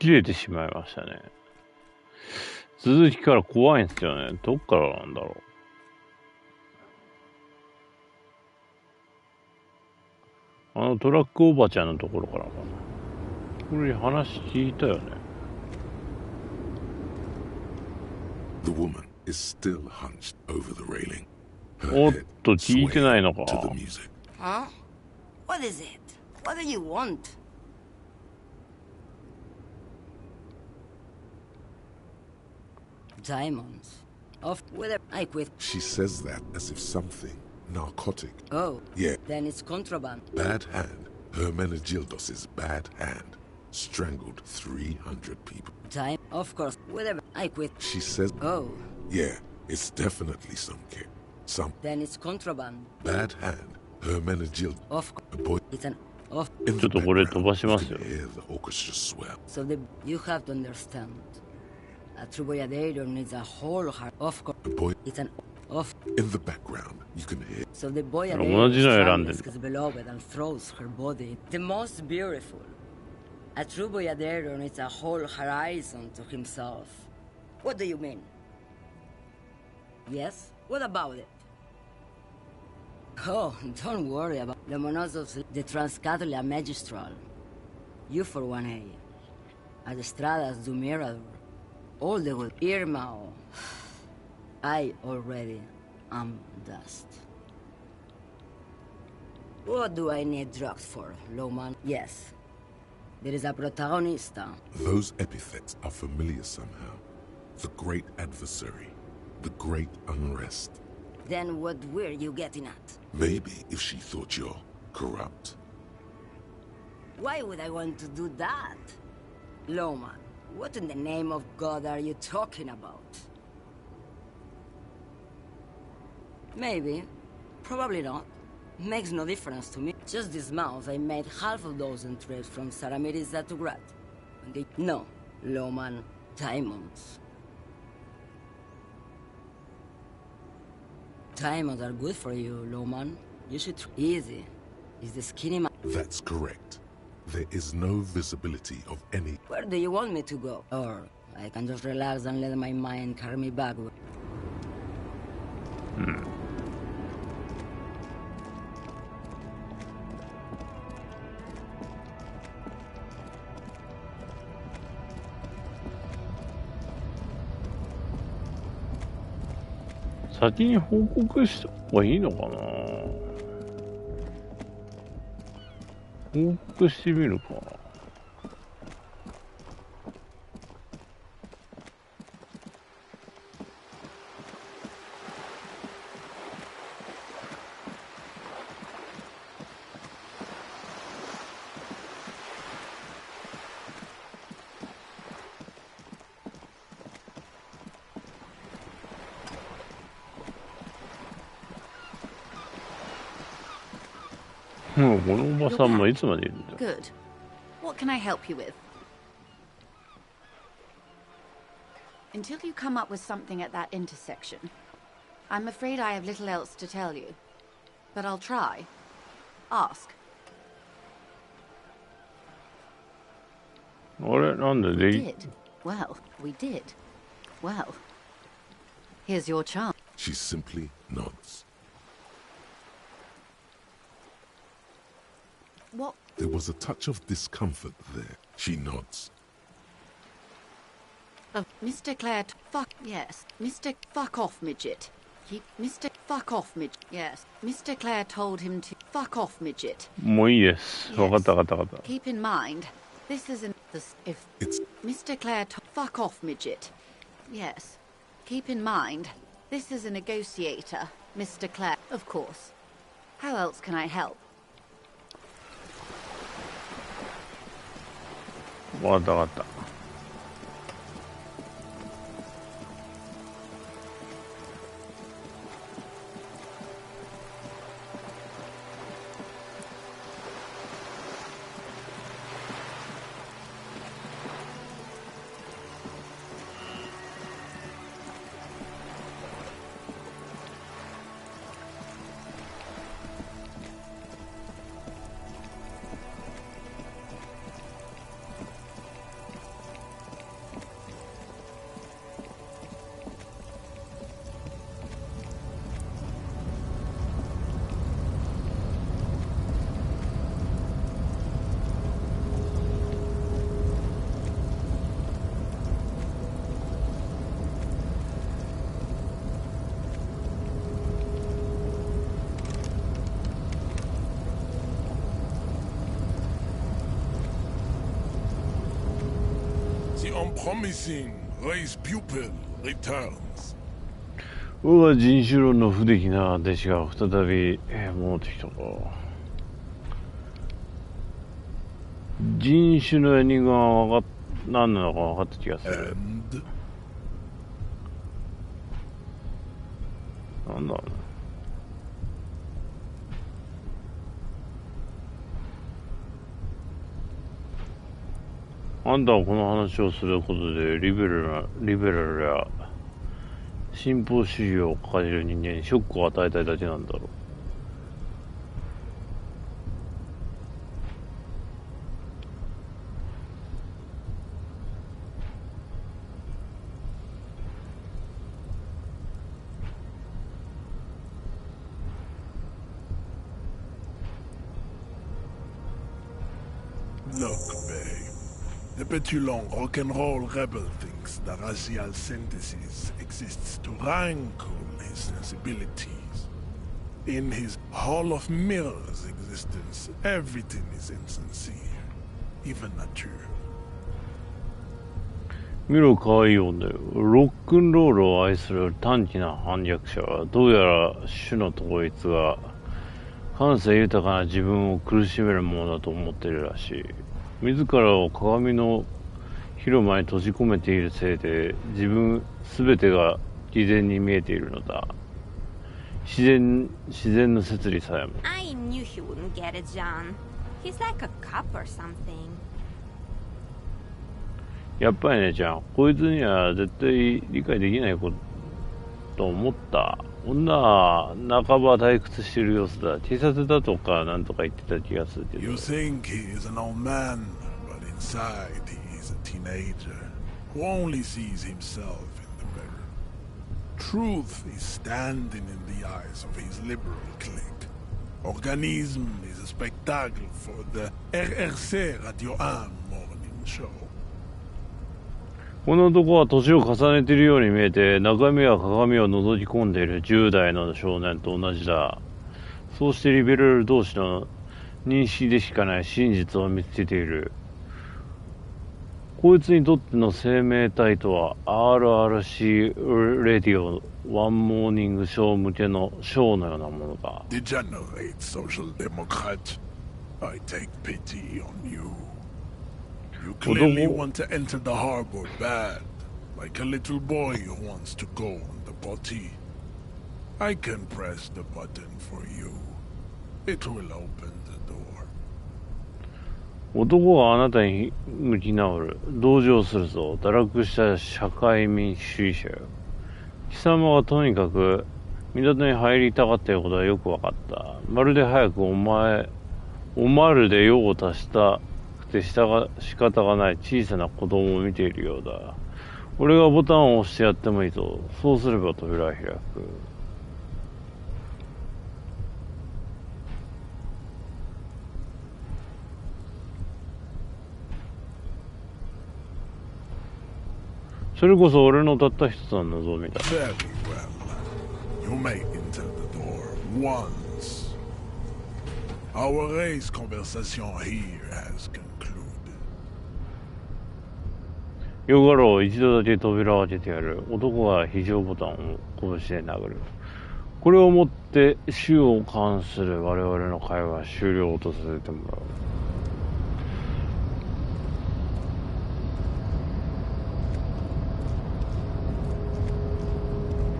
切れてしまいましたね。続きから怖いんですよね。どっからなんだろう。トラックおばちゃんのところからかな。これ話聞いたよね。The woman is still hunched over the railing. おっと、聞いてないのか。To the music. Huh? What is it? What do you want? Diamonds. Off with it. I quit. She says that as if something narcotic. Oh. Yeah. Then it's contraband. Bad hand. Hermenegildos's bad hand strangled 300 people. Time. Of course. Whatever. I quit. She says. Oh. Yeah, it's definitely some kid. Some. Then it's contraband. Bad hand. Hermenegild. Of A boy. It's an off. In the background, you can hear the orchestra swell. So you have to understand. A true boyadero needs a whole heart. Of course. A boy. It's an off. In the background, you can hear. So the boyadero is beloved and throws her body. The most beautiful. A true boyadero needs a whole horizon to himself. What do you mean? Yes? What about it? Oh, don't worry about the monosos, the Transcatolia Magistral. You for 1A. At Estradas do Mirador. All the good Irma. I already am dust. What do I need drugs for, Lowman? Yes. There is a protagonista. Those epithets are familiar somehow. The great adversary. The great unrest. Then what were you getting at? Maybe if she thought you're corrupt. Why would I want to do that? Lowman, what in the name of God are you talking about? Maybe. Probably not. Makes no difference to me. Just this month I made half a dozen trips from Saramiriza to Grad. And they... No, Lowman, diamonds. Diamonds are good for you, Lowman. You should try. Easy. Is the skinny man... That's correct. There is no visibility of any... Where do you want me to go? Or I can just relax and let my mind carry me back.先に報告した方がいいのかな。報告してみるかな。もうこのおばさんもいつまでいるんだ。Good. What can I help you with? Until you come up with something at that intersection, I'm afraid I have little else to tell you. But I'll try. Ask. あれなんで We did. Well, we did. Well, here's your chance. She simply nods. What? There was a touch of discomfort there. She nods. Mr. Clare, fuck, yes. Mr. Fuck off, midget. Mr. Fuck off, midget. Yes. Mr. Clare told him to fuck off, midget. もういいです。わかったわかったわかった。Keep in mind, this isn't this. If It's Mr. Clare, fuck off, midget. Yes. Keep in mind, this is a negotiator, Mr. Clare. Of course. How else can I help? わかったわかった。The unpromising race pupil returns. 我が人種論の不出来な弟子が再び、戻ってきたか。人種のエニグマは何なのか分かった気がする。なんだろうね。あんたはこの話をすることでリベラルや進歩主義を掲げる人間にショックを与えたいだけなんだろう。Look, babe. The petulant rock-and-roll rebel thinks that racial synthesis exists to rankle his sensibilities. In his Hall of Mirrors existence, everything is insincere, even nature. 見ろ可愛い女よ。ロックンロールを愛する短気な反逆者はどうやら種の統一が感性豊かな自分を苦しめるものだと思っているらしい。自らを鏡の広間に閉じ込めているせいで自分すべてが偽善に見えているのだ。自然の摂理さえも。I knew he wouldn't get it, John. He's like a cop or something. やっぱりね、ちゃん、こいつには絶対理解できないことと思った。女は半ば退屈している様子だ。Tシャツだとかなんとか言ってた気がするけど。 You think he is an old man, but inside he is a teenager who only sees himself in the mirror. Truth is standing in the eyes of his liberal clique. Organism is a spectacle for the RRC Radio 1 morning show. この男は年を重ねているように見えて、中身は鏡を覗き込んでいる10代の少年と同じだ。そうしてリベラル同士の認識でしかない真実を見つけている。こいつにとっての生命体とは RRC レディオワンモーニングショー向けのショーのようなものだ。Degenerate social democrat, I take pity on you.You clearly want to enter the harbor bad, like a little boy who wants to go on the potty. I can press the button for you. It will open the door. 男はあなたに向き直る。同情するぞ。堕落した社会民主主義者よ。貴様はとにかく港に入りたがっていることはよくわかった。まるで早くおまるで用を足した仕方がない小さな子供を見ているようだ。俺がボタンを押してやってもいいぞ。そうすれば扉は開く。それこそ俺のたった一つの望みだ。Very well. You may enter the door once. Our race conversation here has concluded.よかろう、一度だけ扉を開けてやる。男は非常ボタンを拳で殴る。これをもって死を関する我々の会話は終了とさせてもらう。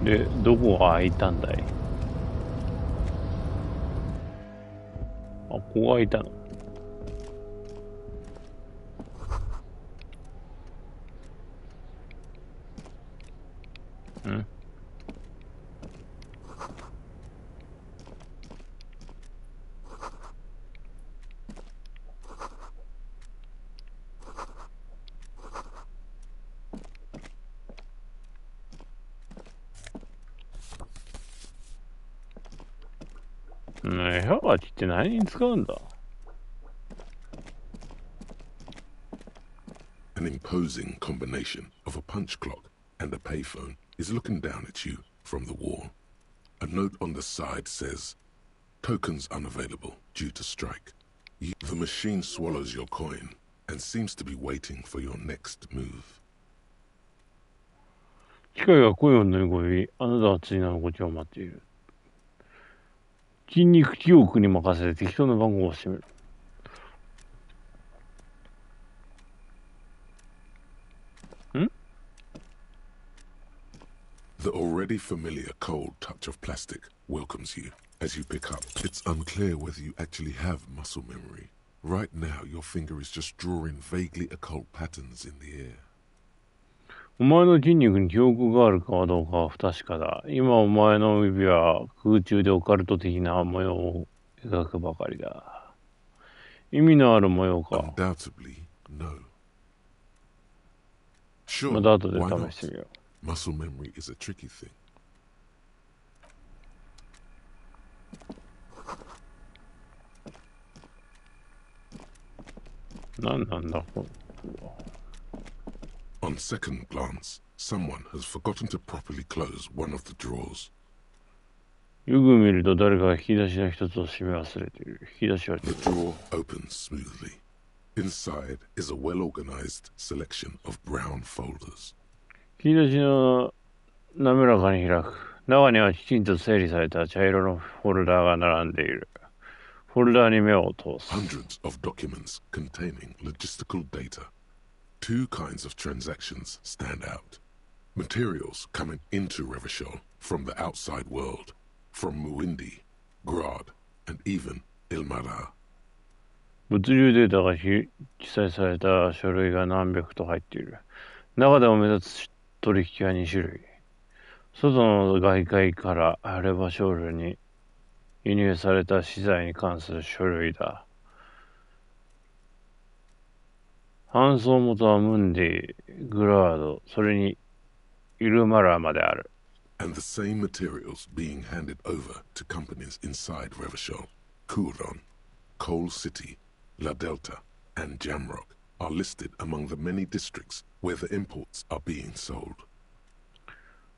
で、どこが開いたんだい？あ、ここが開いたの。ん？絵はがきって何に使うんだ？ An imposing combination of a punch clock and a payphone is looking down at you from the wall. A note on the side says, "Tokens unavailable due to strike." The machine swallows your coin and seems to be waiting for your next move. 機械が声を乗り越え、あなたは次の動きを待っている。筋肉記憶に任せて適当な番号を押してみる。The already familiar cold touch of plastic welcomes you as you pick up. It's unclear whether you actually have muscle memory. Right now, your finger is just drawing vaguely occult patterns in the air. お前の筋肉に記憶があるかどうかは不確かだ。今お前の指は空中でオカルト的な模様を描くばかりだ。意味のある模様か。Undoubtedly, no. Sure, また後で why not? 試してみよう。Muscle memory is a tricky thing. 何なんだこれ。On second glance, someone has forgotten to properly close one of the drawers. よく見ると誰かが引き出しの一つを閉め忘れている。引き出しは The drawer opens smoothly. Inside is a well-organized selection of brown folders. 引き出しの滑らかに開く。中にはきちんと整理された茶色のフォルダーが並んでいる。フォルダーに目を通す。Hundreds of documents containing logistical data. Two kinds of transactions stand out. Materials coming into Revachol from the outside world, from Muindi, Grad, and even Ilmara. 物流データが記載された書類が何百と入っている。中でも目立つ取引は2種類。外の外界からレバショールに輸入された資材に関する書類だ。搬送元はムンディ、グラード、それにイルマラーまである。And the same materials being handed over to companies inside Revachol, Kuron, Coal City, La Delta, and Jamrock are listed among the many districts where the imports are being sold.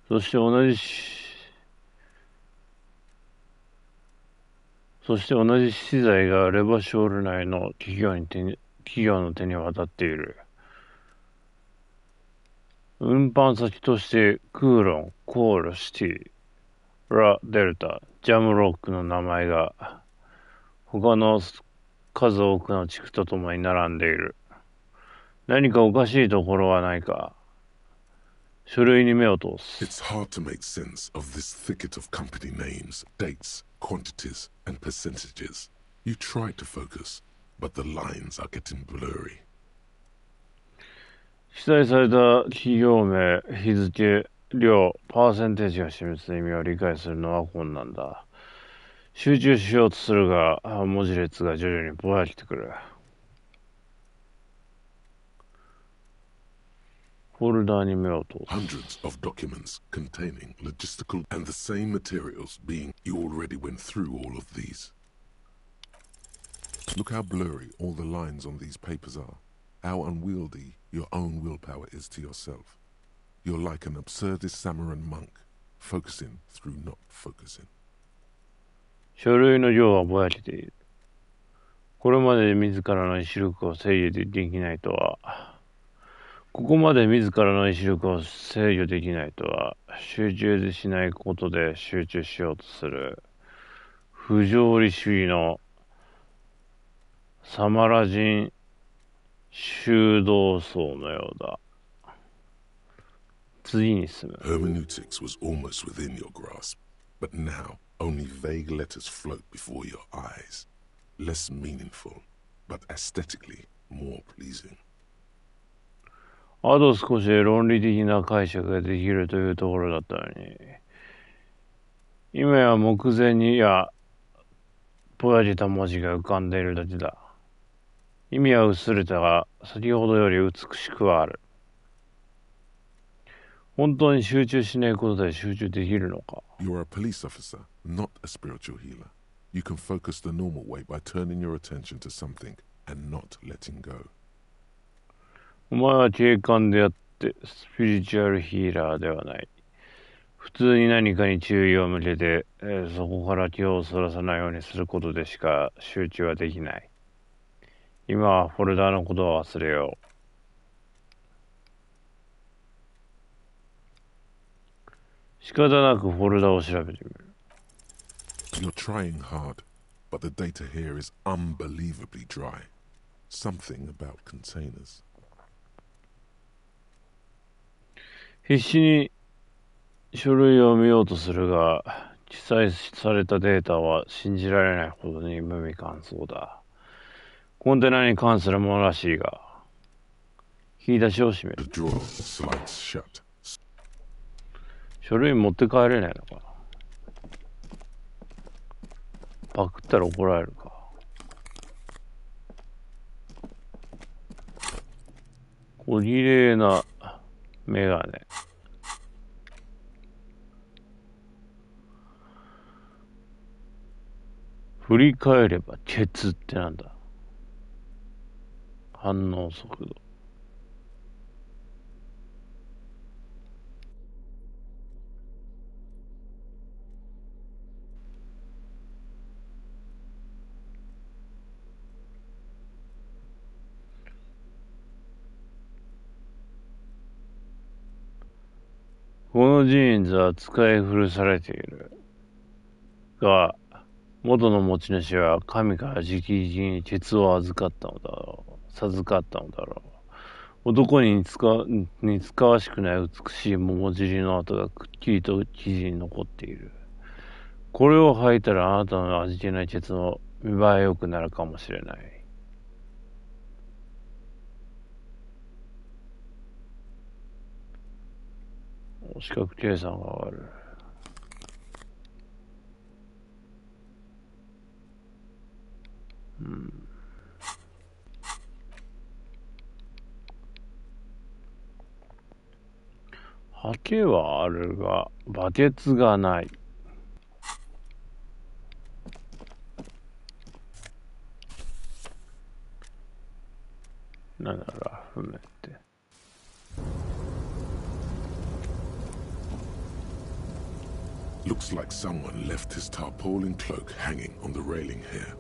そして同じ資材がレバショール内の企業の手に渡っている。運搬先としてクーロン、コール、シティ、ラ・デルタ、ジャムロックの名前が他の数多くの地区とともに並んでいる。何かおかしいところはないか。書類に目を通す。It's hard to make sense of this thicket of company names, dates, quantities, and percentages. You try to focus, but the lines are getting blurry. 記載された企業名、日付、量、パーセンテージが示す意味を理解するのは困難だ。集中しようとするが、文字列が徐々にぼやけてくる。フォルダーに目を通す。Hundreds of documents containing logistical and the same materials being. You already went through all of these. Look how blurry all the lines on these papers are. How unwieldy your own willpower is to yourself. You're like an absurdist Samaran monk, focusing through not focusing. 書類の量はぼやけている。これまで自らの意志力を制御できないとは、ここまで自らの意志力を制御できないとは、集中しないことで集中しようとする、不条理主義のサマラ人修道僧のようだ。次に進む。Hermeneutics was almost within your grasp, but now only vague letters float before your eyes. Less meaningful, but aesthetically more pleasing. あと少しで論理的な解釈ができるというところだったのに、今や目前にぼやけた文字が浮かんでいるだけだ。意味は薄れたが、先ほどより美しくはある。本当に集中しないことで集中できるのか。You are a police officer, not a spiritual healer. You can focus the normal way by turning your attention to something and not letting go. お前は警官であって、スピリチュアルヒーラーではない。普通に何かに注意を向けて、そこから気をそらさないようにすることでしか集中はできない。今はフォルダのことは忘れよう。仕方なくフォルダを調べてみる。You're trying hard, but the data here is unbelievably dry. Something about containers. 必死に書類を見ようとするが、記載されたデータは信じられないほどに無味乾燥だ。コンテナに関するものらしいが、引き出しを閉め The る。 drawer slides shut. 書類持って帰れないのかな。パクったら怒られるか。小綺麗なメガネ。振り返ればケツってなんだ。反応速度。このジーンズは使い古されている。が、元の持ち主は神から直々に鉄を授かったのだろう。授かったのだろう。男に似つかわしくない美しい桃尻の跡がくっきりと生地に残っている。これを履いたらあなたの味気ない鉄の見栄え良くなるかもしれない。視覚計算が上がる。ハケはあるが、バケツがない。なんだろう、踏めって。Looks like someone left his tarpaulin cloak hanging on the railing here.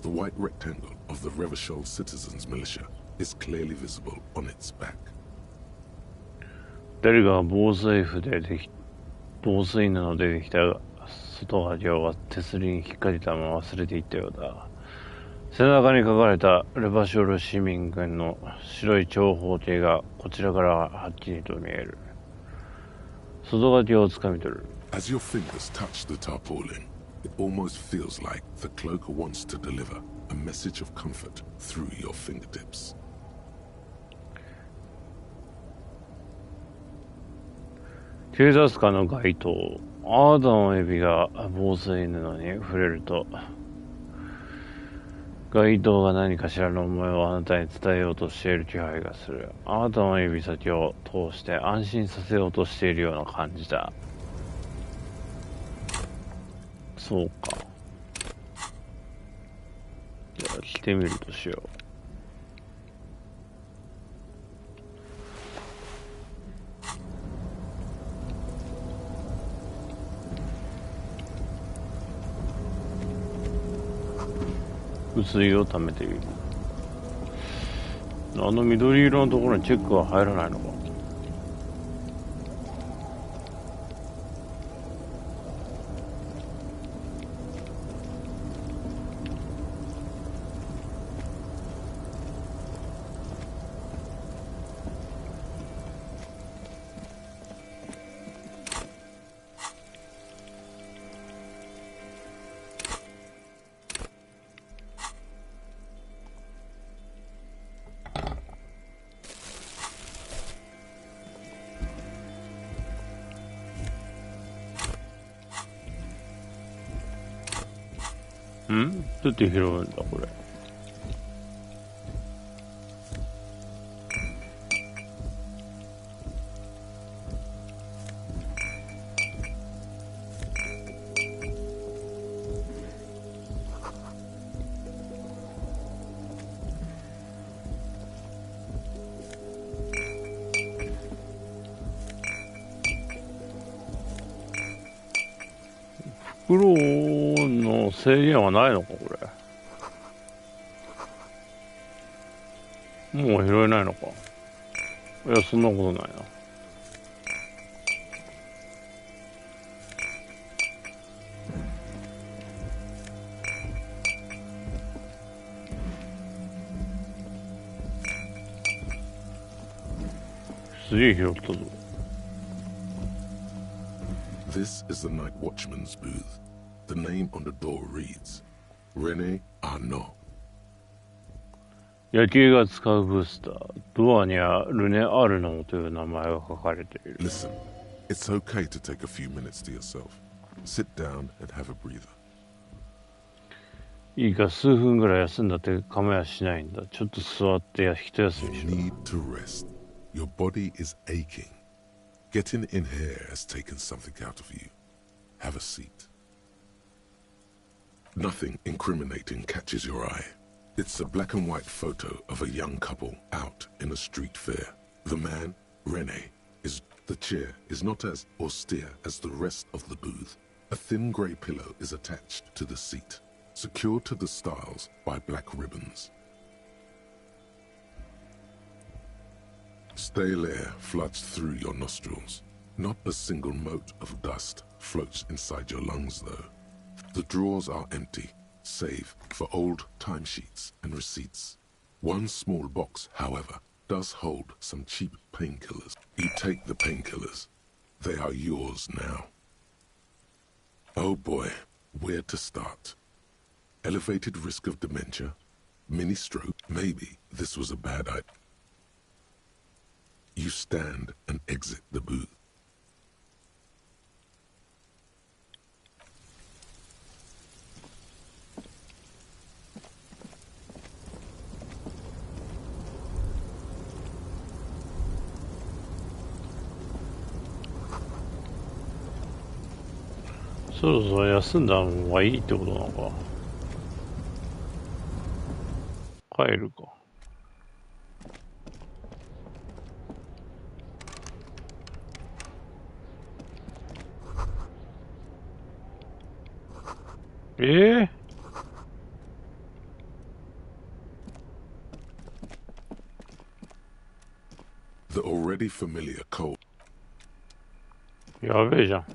The white rectangle of the Revachol Citizens Militia is clearly visible on its back. 誰が防水布で防水布でできた外側を手すりに引っ掛けたまま忘れていったようだ。背中に書かれたレバショル市民軍の白い長方形がこちらからはっきりと見える。外掛けをつかみ取る。As your fingers touch the tarpaulin, it almost feels like the cloak wants to deliver a message of comfort through your fingertips. 警察官の街灯。あなたの指が防水布に触れると、街灯が何かしらの思いをあなたに伝えようとしている気配がする。あなたの指先を通して安心させようとしているような感じだ。そうか。じゃあ着てみるとしよう。薄いを溜めている。あの緑色のところにチェックは入らないのか。どうやって拾うんだこれ。袋の制限はないのかこれ。もう拾えないのか。いや、そんなことないな。すげえ拾ったぞ。This is the night watchman's booth. The name on the door reads, René Arnaud. 野球が使うブースター。ドアにはルネ・アルノーという名前が書かれている。Listen, it's okay to take a few minutes to yourself. Sit down and have a breather. いいか、数分ぐらい休んだって構えはしないんだ。ちょっと座って一休みし You ろ。 need to rest. Your body is aching. Getting in here has taken something out of you. Have a seat. Nothing incriminating catches your eye. It's a black and white photo of a young couple out in a street fair. The man, René, is... The chair is not as austere as the rest of the booth. A thin grey pillow is attached to the seat, secured to the stiles by black ribbons. Stale air floods through your nostrils. Not a single mote of dust floats inside your lungs, though. The drawers are empty, save for old timesheets and receipts. One small box, however, does hold some cheap painkillers. You take the painkillers. They are yours now. Oh boy, where to start? Elevated risk of dementia? Mini stroke? Maybe this was a bad idea. You stand and exit the booth. そろそろ休んだ方がいいってことなのか。帰るか。The already familiar cold. やべえじゃん。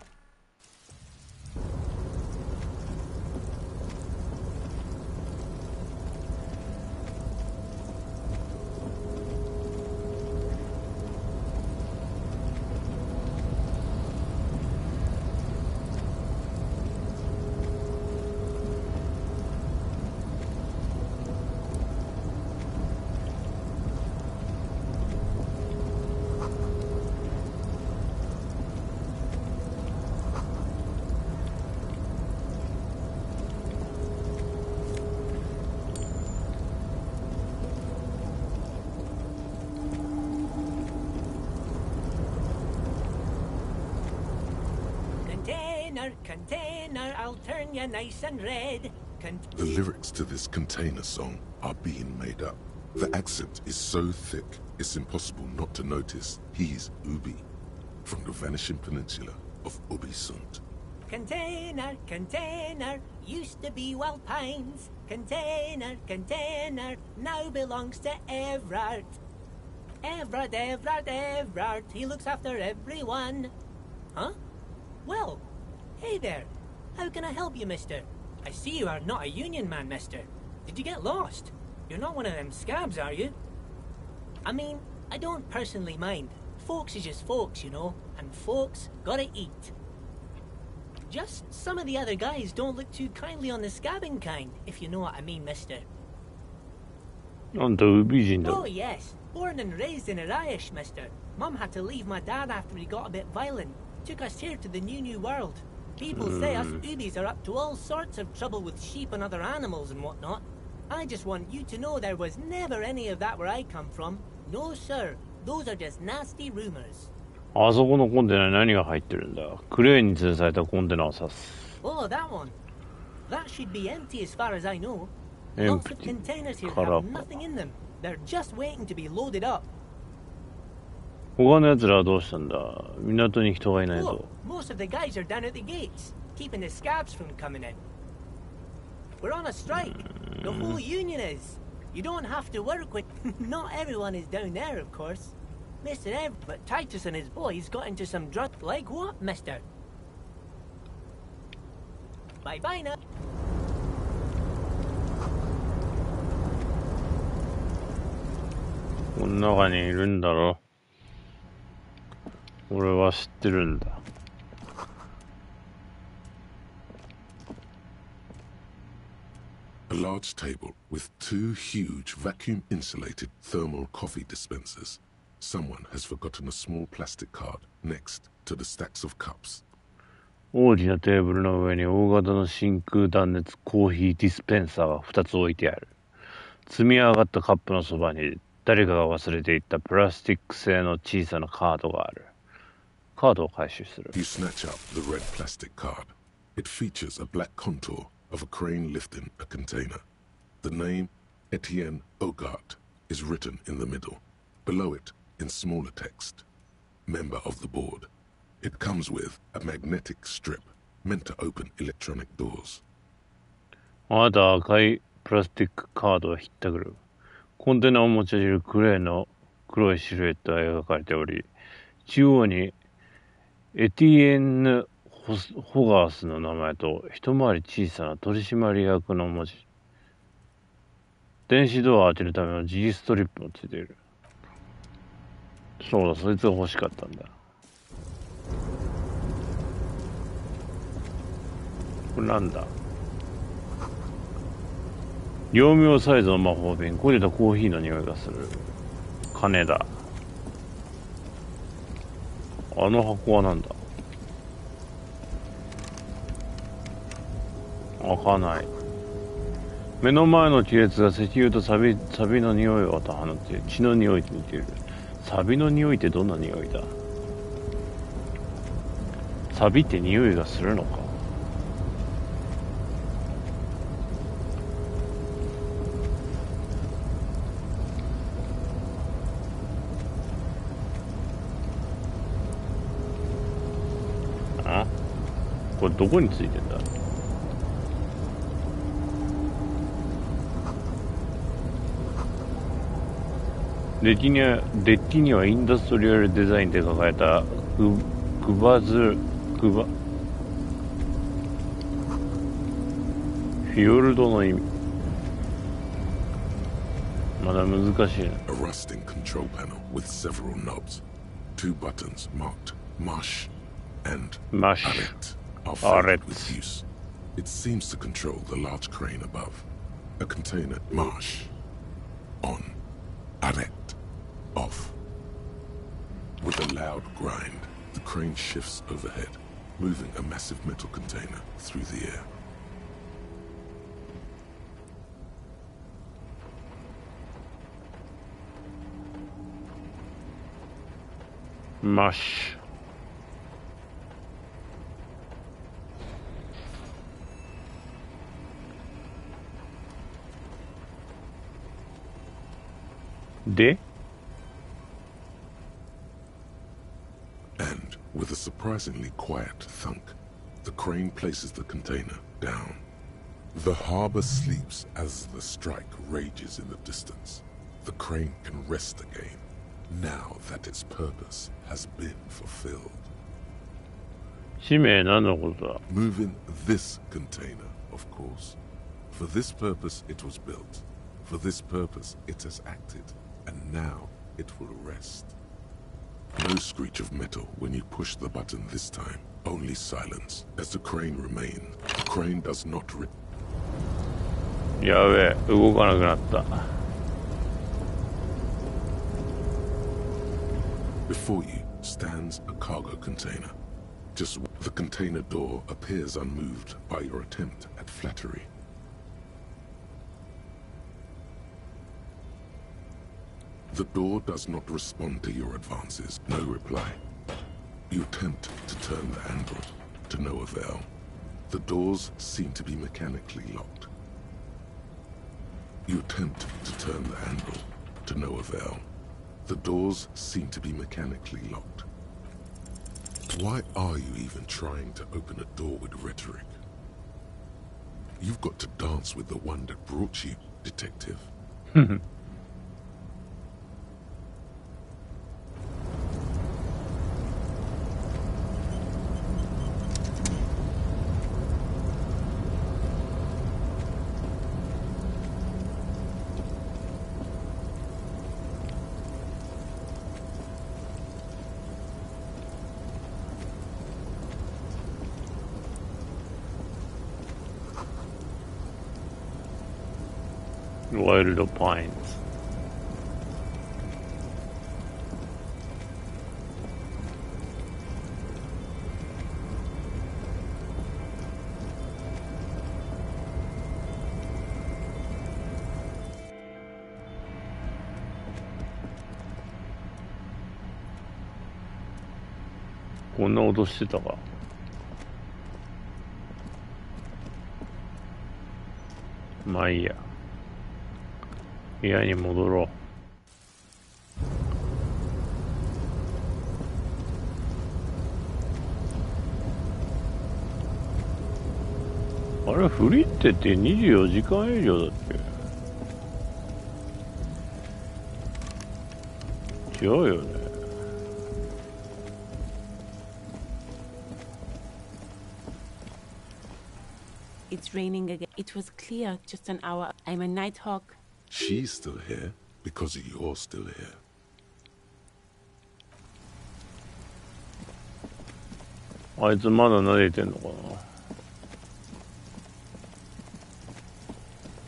Container, I'll turn you nice and red. The lyrics to this container song are being made up. The accent is so thick, it's impossible not to notice he's Ubi, from the vanishing peninsula of Ubisund. Container, container, used to be Wild Pines. Container, container, now belongs to Everard. Everard, Everard, Everard, he looks after everyone. Huh? Well, hey there. How can I help you, mister? I see you are not a union man, mister. Did you get lost? You're not one of them scabs, are you? I mean, I don't personally mind. Folks is just folks, you know, and folks gotta eat. Just some of the other guys don't look too kindly on the scabbing kind, if you know what I mean, mister. Oh yes, born and raised in Irish, mister. Mum had to leave my dad after he got a bit violent. Took us here to the new world. People say us Ubis are up to all sorts of trouble with sheep and other animals and whatnot. I just want you to know there was never any of that where I come from. No sir, those are just nasty rumors. あそこのコンテナに何が入ってるんだ。クレーンに吊るされたコンテナを指す。Oh, that one. That should be empty as far as I know. Lots of containers here have nothing in them. They're just waiting to be loaded up. 他の奴らはどうしたんだ。港に人がいないぞ。Most of the guys are down at the gates, keeping the scabs from coming in. We're on a strike. The whole union is. You don't have to work with... Not everyone is down there, of course. But Titus and his boys got into some drug... Like what, mister? Bye-bye now. この中にいるんだろ。俺は知ってるんだ。A large table with two huge vacuum-insulated thermal coffee dispensers. Someone has forgotten a small plastic card next to the stacks of cups. 大きなテーブルの上に大型の真空断熱コーヒーディスペンサーが2つ置いてある。積み上がったカップのそばに誰かが忘れていったプラスチック製の小さなカードがある。カードを回収する。You snatch up the red plastic card. It features a black contour of a crane lifting a container. The name, Etienne Ogart, is written in the middle. Below it, in smaller text, member of the board. It comes with a magnetic strip meant to open electronic doors. あなたは赤いプラスチックカードをひったくる。コンテナを持ち上げるクレーンの黒いシルエットが描かれており、中央にエティエンヌ・ホガースの名前と一回り小さな取締役の文字。電子ドアを開けるためのGストリップもついている。そうだ、そいつが欲しかったんだ。これなんだ。業務用サイズの魔法瓶、焦げたコーヒーの匂いがする。金だ。あの箱はなんだ。開かない。目の前の亀裂が石油とサビの匂いを放っている。血の匂いと似ている。サビの匂いってどんな匂いだ。サビって匂いがするのか。あ、これどこについてんだ。デッキにはインダストリアルデザインで書かれたフィヨルドの意味。まだ難しいね。A rusting control panel with several knobs. Two buttons marked Marsh and Arrête are filled with use. It seems to control the large crane above. A container Marsh on Arrête off. With a loud grind, the crane shifts overhead, moving a massive metal container through the air. Mush. De? And, with a surprisingly quiet thunk, the crane places the container down. The harbor sleeps as the strike rages in the distance. The crane can rest again, now that its purpose has been fulfilled. 使命何のことだ。 Moving this container, of course. For this purpose it was built. For this purpose it has acted. And now it will rest. No screech of metal when you push the button this time. Only silence. As the crane remains, the crane does not rip. やべえ、動かなくなった。Before you stands a cargo container. Just the container door appears unmoved by your attempt at flattery. The door does not respond to your advances. No reply. You attempt to turn the handle, to no avail. The doors seem to be mechanically locked. You attempt to turn the handle, to no avail. The doors seem to be mechanically locked. Why are you even trying to open a door with rhetoric? You've got to dance with the one that brought you, detective. ワイルドパインズ。こんな音してたか。まあいいや。部屋に戻ろう。あれ、フリってって24時間営業だっけ？違うよね。It's raining again. It was clear just an hour. I'm a nighthawk. She's still here because you're still here. あいつまだ撫でてんのか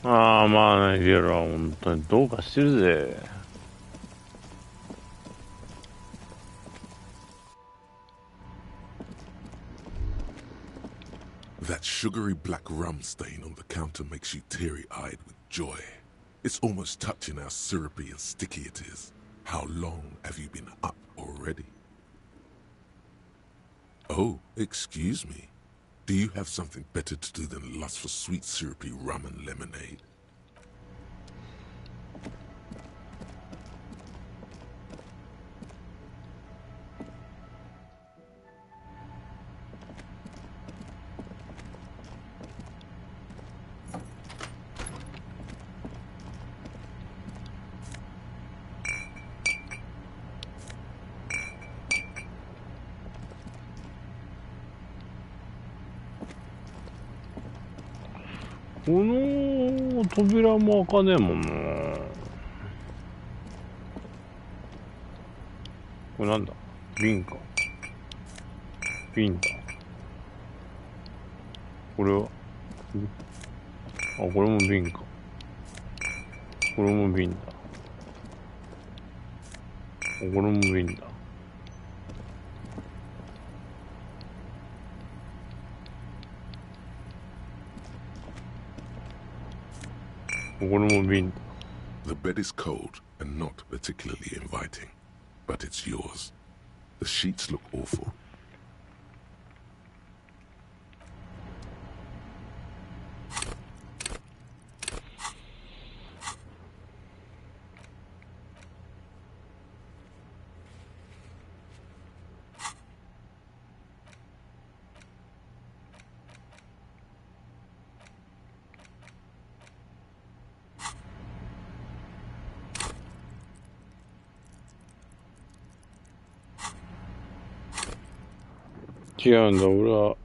な。ああ、まあね、ゲラ、本当にどうかしてるぜ。That sugary black rum stain on the counter makes you teary-eyed with joy. It's almost touching how syrupy and sticky it is. How long have you been up already? Oh, excuse me. Do you have something better to do than lust for sweet syrupy rum and lemonade? この扉も開かねえもんな。これなんだ？瓶か。瓶だ。これは？あ、これも瓶か。これも瓶だ。これも瓶だ。これも瓶だ。The bed is cold and not particularly inviting, but it's yours. The sheets look awful. 違うんだ、俺は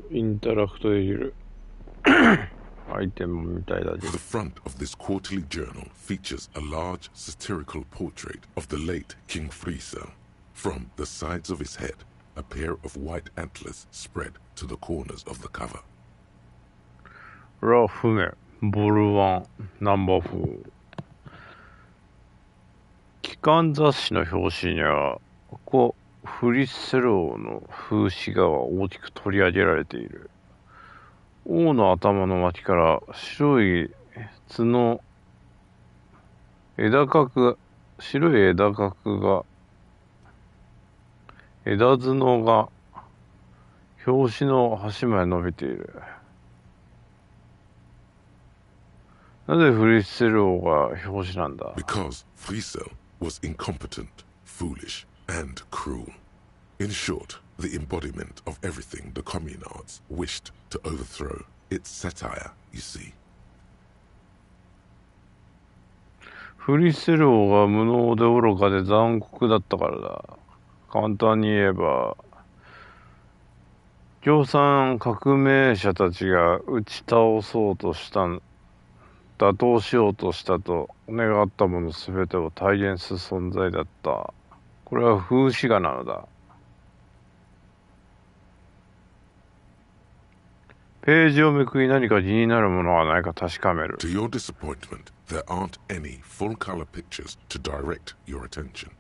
インタラクトできるアイテムみたいだけど。 The front of this quarterly journal features a large satirical portrait of the late King Friesel. From the sides of his head, a pair of white antlers spread to the corners of the cover. ラフネボルワンナンバー4。機関雑誌の表紙にはフリッセローの風刺画は大きく取り上げられている。王の頭の脇から白い角枝角が表紙の端まで伸びている。なぜフリッセローが表紙なんだ？ Because Friesel was incompetent, foolish, and cruel. In short, the embodiment of everything the communards wished to overthrow. It's satire, you see. フリセル王が無能で愚かで残酷だったからだ。簡単に言えば、共産革命者たちが打ち倒そうとした、打倒しようとしたと願ったものすべてを体現する存在だった。これは風刺画なのだ。ページをめくり何か気になるものはないか確かめる。To your disappointment, there aren't any full-color pictures to direct your attention.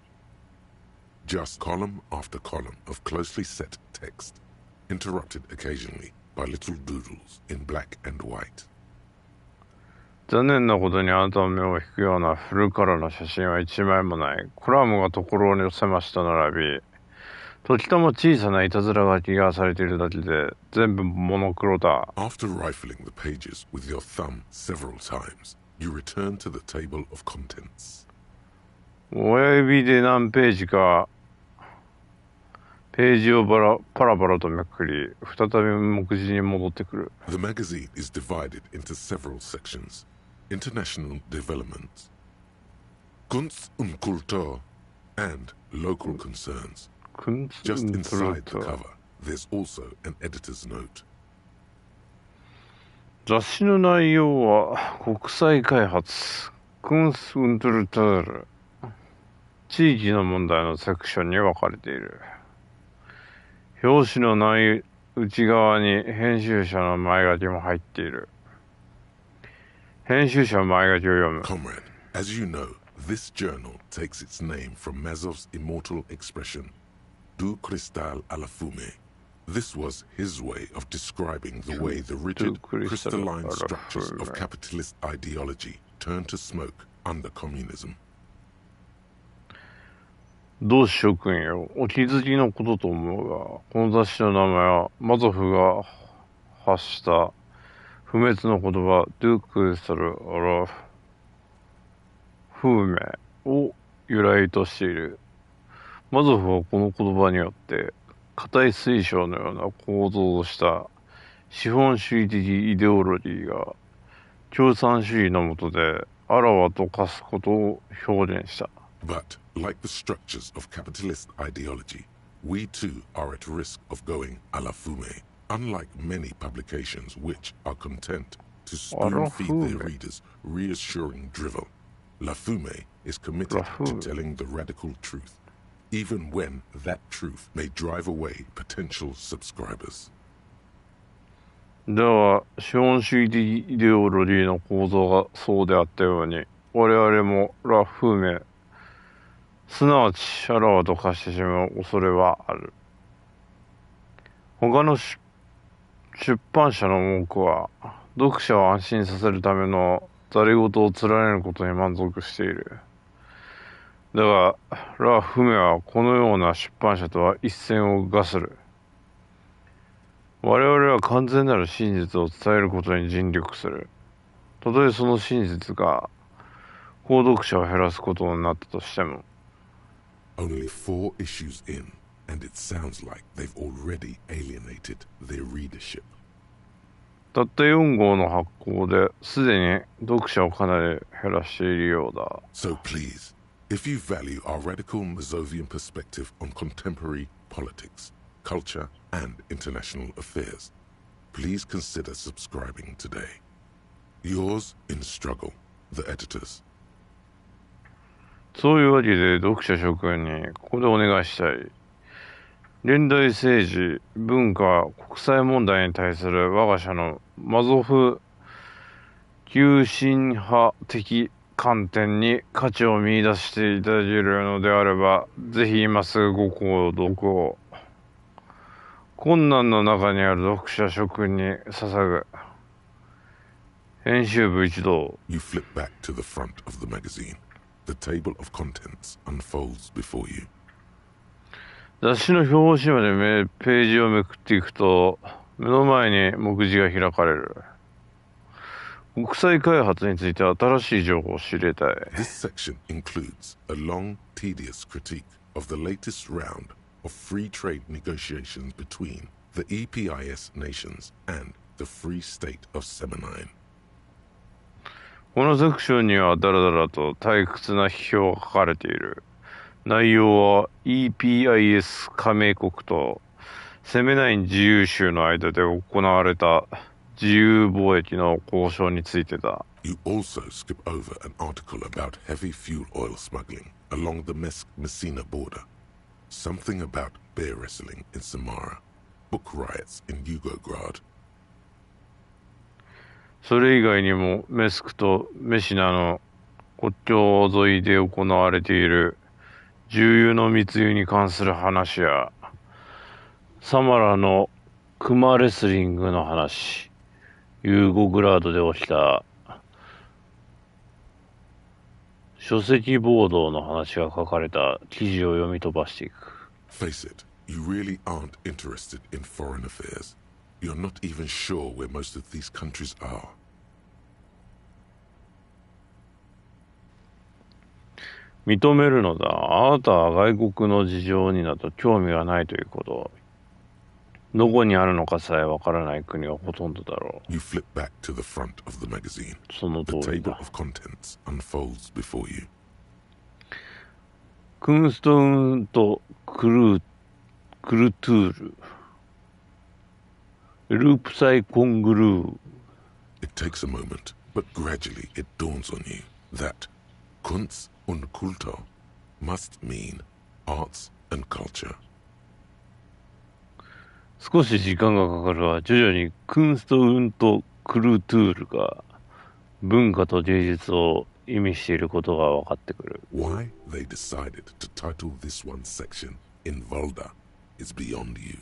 Just column after column of closely set text, interrupted occasionally by little doodles in black and white. 残念なことにあなたの目を引くようなフルカラーの写真は一枚もない。コラムがところに狭しと並び、時たま小さないたずら書きがされているだけで、全部モノクロだ。After rifling the pages with your thumb several times, you return to the table of contents. 親指で何ページか、ページをパラパラとめくり、再び目次に戻ってくる。The magazine is divided into several sections. International developments, Kunst und Kultur, and local concerns. Just inside the cover, there's also an editor's note. 雑誌の内容は国際開発、クンス・ウントルタール、地域の問題のセクションに分かれている。表紙の内内側に編集者の前書きも入っている。編集者の前書きを読む。Comrade, as you know, this journal takes its name from Mazov's immortal expression, Du cristal alla fume. This was his way of describing the way the rigid, crystalline structures of capitalist ideology turned to smoke under communism. 同志諸君よ、お気づきのことと思うが、この雑誌の名前はマゾフが発した不滅の言葉、ドゥクスタル・アラフーメを由来としている。マゾフはこの言葉によって、硬い水晶のような構造をした資本主義的イデオロギーが共産主義の下であらわと化すことを表現した。But, like the structures of capitalist ideology, we too are at risk of going à la fumée, unlike many publications which are content to spoon-feed their readers reassuring drivel. La Fumée is committed to telling the radical truth, even when that truth may drive away potential subscribers. では、資本主義的イデオロギーの構造がそうであったように、我々もラ・フーメ、すなわちあらわと化してしまう恐れはある。他の出版社の文句は、読者を安心させるためのざれ言を連ねることに満足している。だが、ラ・フメはこのような出版社とは一線を画する。我々は完全なる真実を伝えることに尽力する。たとえその真実が、購読者を減らすことになったとしても。Only 4 issues in, and it sounds like they've already alienated their readership. たった4号の発行ですでに読者をかなり減らしているようだ。So please, if you value our radical Mazovian perspective on contemporary politics, culture, and international affairs, please consider subscribing today. Yours in struggle, the editors. そういうわけで読者諸君にここでお願いしたい。現代政治、文化、国際問題に対する我が社のマゾフ急進派的観点に価値を見出していただけるのであれば、ぜひ今すぐご購読を。困難の中にある読者諸君に捧ぐ。編集部一同。You flip back to the front of the magazine. The table of contents unfolds before you. 雑誌の表紙までページをめくっていくと、目の前に目次が開かれる。国際開発について新しい情報を知りたい。This section includes a long, tedious critique of the latest round of free trade negotiations between the EPIS nations and the Free State of Semenine. このセクションにはダラダラと退屈な批評が書かれている。内容は EPIS 加盟国と攻めない自由州の間で行われた自由貿易の交渉についてだ。You also skip over an article about heavy fuel oil smuggling along the Messina border, something about bear wrestling in Samara, book riots in Yugograd. それ以外にもメスクとメシナの国境沿いで行われている重油の密輸に関する話や、サマラのクマレスリングの話、ユーゴグラードで起きた書籍暴動の話が書かれた記事を読み飛ばしていく。Face it, you really aren't interested in foreign affairs. You're not even sure where most of these countries are. 認めるのだ。あなたは外国の事情になど興味がないということ。どこにあるのかさえわからない国はほとんどだろう。You flip back to the front of the magazine. その通 The り table だ。 of contents unfolds before you. クンストウンとクルトゥール。ループサイコングルー。It takes a moment, but gradually it dawns on you that Kunst und Kultur must mean arts and culture. 少し時間がかかるが、徐々にクンストウンとクルトゥールが文化と芸術を意味していることが分かってくる。Why they decided to title this one section in Volda is beyond you.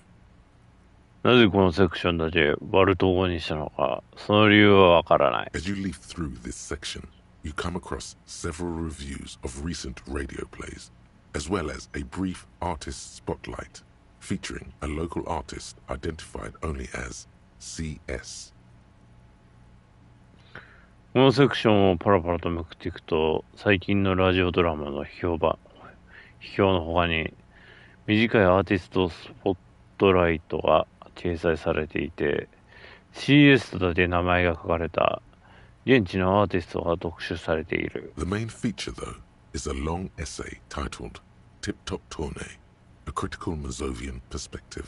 なぜこのセクションだけバルト語にしたのか、その理由はわからない。As you leaf through this section, you come across several reviews of recent radio plays, as well as a brief artist spotlight featuring a local artist identified only as CS. このセクションをパラパラとめくっていくと、最近のラジオドラマの批評の他に、短いアーティストスポットライトが掲載されていて、CS とだけ名前が書かれた現地のアーティストが特集されている。The main feature, though, is a long essay titled Tip Top Tourney, a critical Mazovian perspective.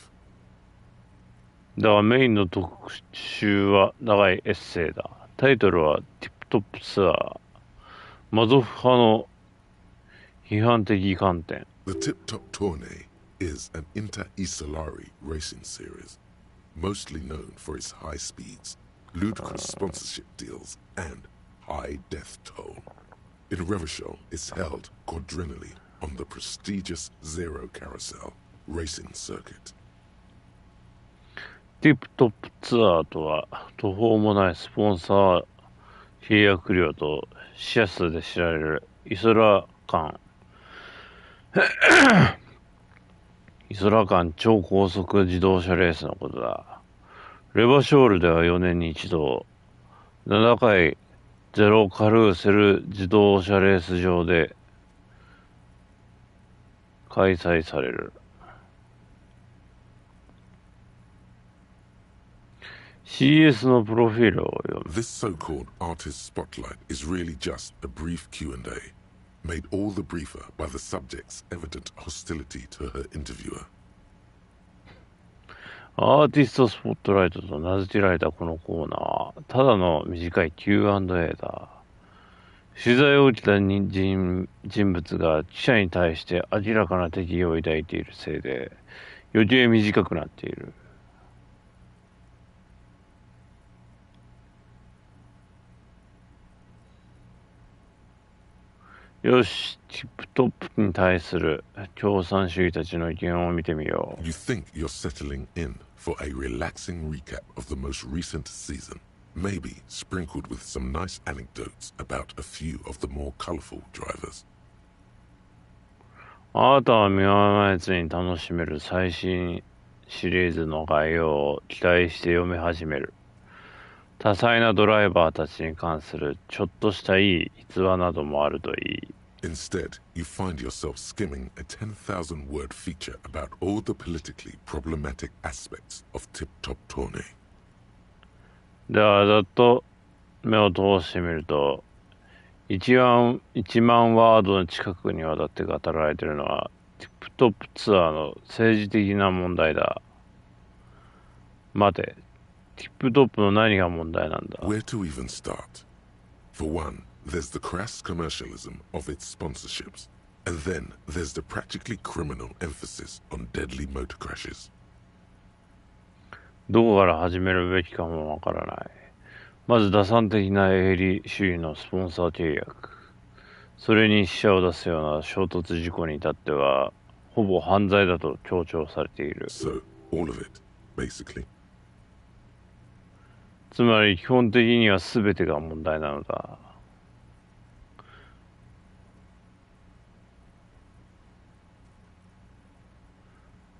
だがメインの特集は長いエッセイだ。タイトルはティップトップツアー。マゾフ派の批判的観点。The Tip Top Tourney is an inter-Isolari racing series, mostly known for its high speeds, ludicrous sponsorship deals, and high death toll. In Revachol, it's held quadrennially on the prestigious Zero Carousel racing circuit. ティップトップツアーとは途方もないスポンサー契約料とシェア数で知られるイソラ間超高速自動車レースのことだ。レバショールでは4年に一度7回ゼロカルーセル自動車レース場で開催される。CS のプロフィールを読む。This so-called artist spotlight is really just a brief Q&A, made all the briefer by the subject's evident hostility to her interviewer. アーティストスポットライトと名付けられたこのコーナーは、ただの短い Q&A だ。取材を受けた人物が記者に対して明らかな敵意を抱いているせいで、余計短くなっている。よし、ティップトップに対する共産主義たちの意見を見てみよう。You think you're settling in for a relaxing recap of the most recent season, maybe sprinkled with some nice anecdotes about a few of the more colorful drivers. あなたは見前つに楽しめる最新シリーズの概要を期待して読み始める。多彩なドライバーたちに関するちょっとしたいい逸話などもあるといい。Instead, you find yourself skimming a 10,000-word feature about all the politically problematic aspects of Tip Top Tourney. ではざっと目を通してみると、1万ワードの近くにわたって語られているのは、ティップトップツアーの政治的な問題だ。待て、ティップトップの何が問題なんだ？ Where to even start? For one, there's the crass commercialism of its sponsorships, and then there's the practically criminal emphasis on deadly motor crashes. どこから始めるべきかもわからない。まず打算的な営利主義のスポンサー契約。それに死者を出すような衝突事故に至っては、ほぼ犯罪だと強調されている。So, all of it, basically. つまり基本的には全てが問題なのだ。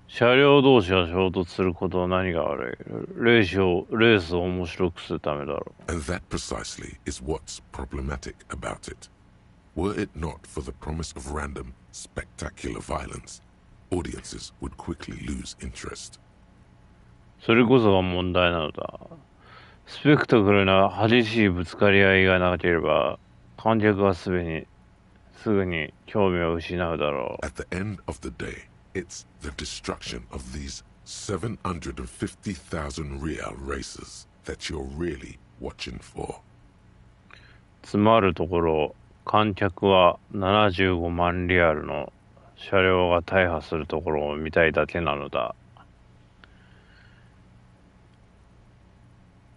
車両同士が衝突することは何が悪い？レースを面白くするためだろう。And that precisely is what's problematic about it. Were it not for the promise of random, spectacular violence, audiences would quickly lose interest. それこそが問題なのだ。スペクタクルな激しいぶつかり合いがなければ、観客はすぐに興味を失うだろう。At the end of the day, it's the destruction of these 750,000 real races that you're really watching for. つまるところ、観客は75万リアルの車両が大破するところを見たいだけなのだ。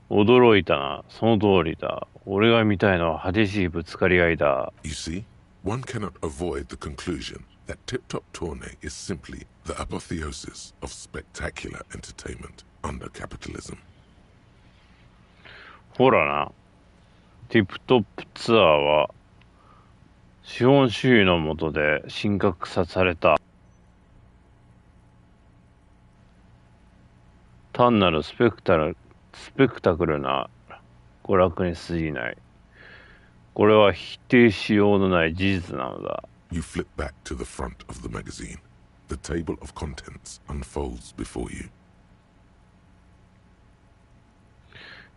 驚いたな。その通りだ。俺が見たいのは激しいぶつかり合いだ。You see, one cannot avoid the conclusion that Tip-Top Tourney is simply the apotheosis of spectacular entertainment under capitalism. ほらな。ティップトップツアーは資本主義の下で神格化された単なるスペクタクルな娯楽に過ぎない。これは否定しようのない事実なのだ。You flip back to the front of the magazine. The table of contents unfolds before you.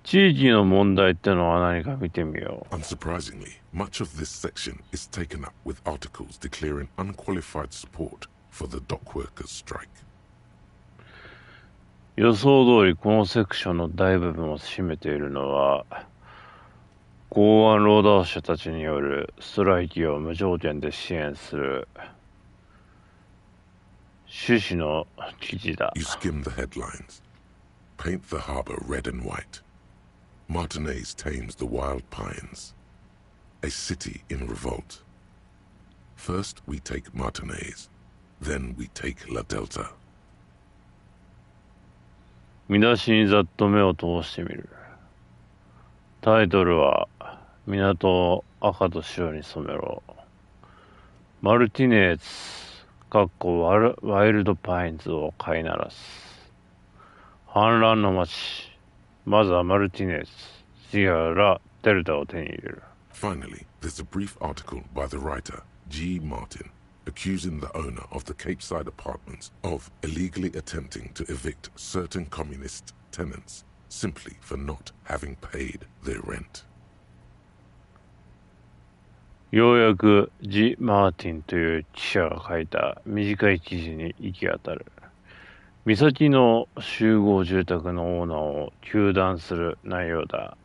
地域の問題ってのは何か見てみよう。Unsurprisingly, much of this section is taken up with articles declaring unqualified support for the dock workers' strike. 予想通りこのセクションの大部分を占めているのは、港湾労働者たちによるストライキを無条件で支援する趣旨の記事だ。You skim the headlines. Paint the harbor red and white. Martinez tames the wild pines. A city in revolt. First we take Martinez. Then we take La Delta. 見出しにざっと目を通してみる。タイトルは、港を赤と白に染めろ。マルティネーズ、ワイルドパインズを飼いならす。反乱の街。まずはマルティネーズ、次はラ・デルタを手に入れる。Finally, there's a brief article by the writer, G. Martin, accusing the owner of the Capeside apartments of illegally attempting to evict certain communist tenants simply for not having paid their rent. ようやくジ・マーティンという記者が書いた短い記事に行き当たる。岬の集合住宅のオーナーを糾弾する内容だ。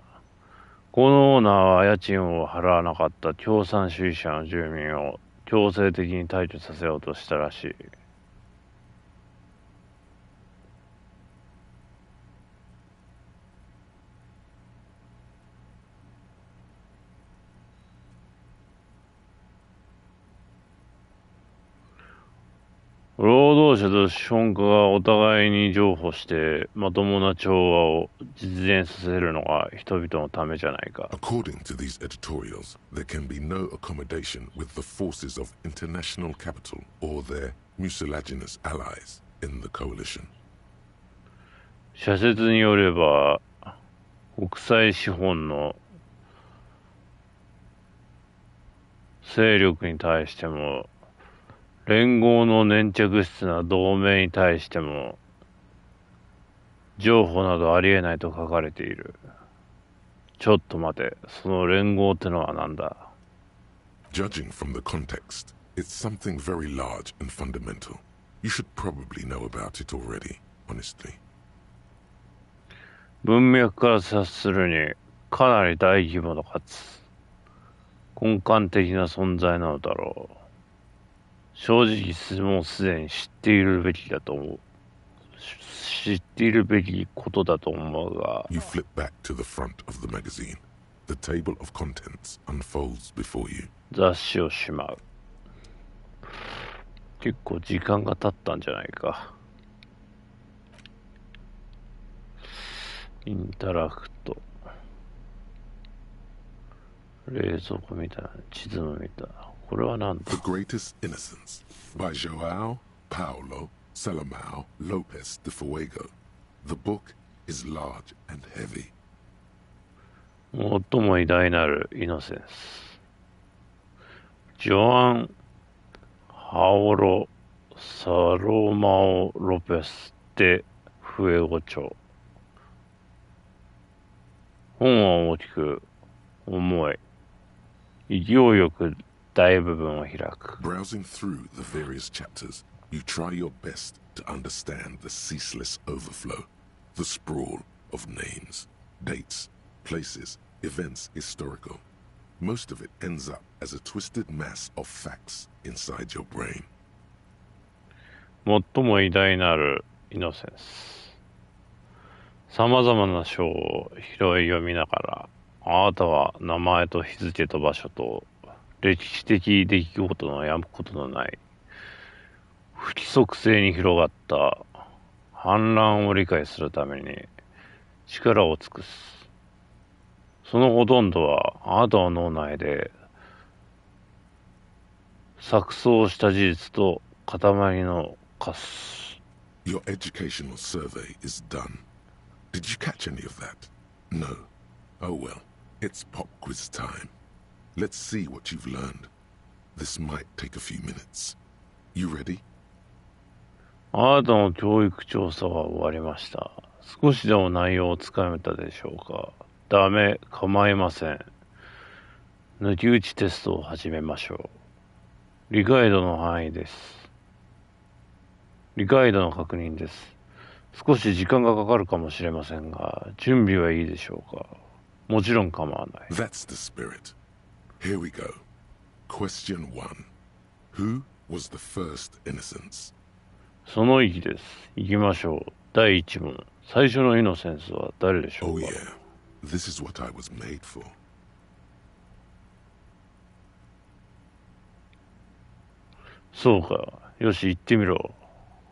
このオーナーは家賃を払わなかった共産主義者の住民を強制的に退去させようとしたらしい。労働者と資本家がお互いに譲歩してまともな調和を実現させるのが人々のためじゃないか。According to these editorials, there can be no accommodation with the forces of international capital or their mucilaginous allies in the coalition. 社説によれば、国際資本の勢力に対しても、連合の粘着質な同盟に対しても、譲歩などありえないと書かれている。ちょっと待て、その連合ってのは何だ？ Judging from the context, it's something very large and fundamental. You should probably know about it already, honestly. 文脈から察するに、かなり大規模かつ根幹的な存在なのだろう。正直もうすでに知っているべきことだと思うが。You flip back to the front of the magazine. The table of contents unfolds before you. 雑誌をしまう。結構時間が経ったんじゃないか。インタラクト。冷蔵庫みたいな、地図も見た。これは何だ？ The Greatest Innocence by João Paulo Salomão Lopes de Fuego. The book is large and heavy. 最も偉大なるイノセンス。ジョアン・ハオロ・サロマオ・ロペス・デ・フエゴ朝。本は大きく、重い。勢いよく大部分を開く。Browsing through the various chapters, you try your best to understand the ceaseless overflow, the sprawl of names, dates, places, events historical. Most of it ends up as a twisted mass of facts inside your brain. 最も偉大なるイノセンス。さまざまな章を拾い読みながら、あなたは名前と日付と場所と歴史的出来事のやむことのない不規則性に広がった反乱を理解するために力を尽くす。そのほとんどはあなたの脳内で錯綜した事実と塊のカス。 Your educational survey is done. Did you catch any of that? No. Oh well, it's pop quiz time. Let's see what you've learned. This might take a few minutes. You ready? あなたの教育調査は終わりました。少しでも内容をつかめたでしょうか。ダメ、構いません。抜き打ちテストを始めましょう。理解度の範囲です。理解度の確認です。少し時間がかかるかもしれませんが、準備はいいでしょうか。もちろん構わない。That's the spirit. Here we go. Question 1. Who was the first innocence? その意義です。行きましょう。第1問。最初のイノセンスは誰でしょう Oh か。 yeah. This is what I was made for. そうか。よし、行ってみろ。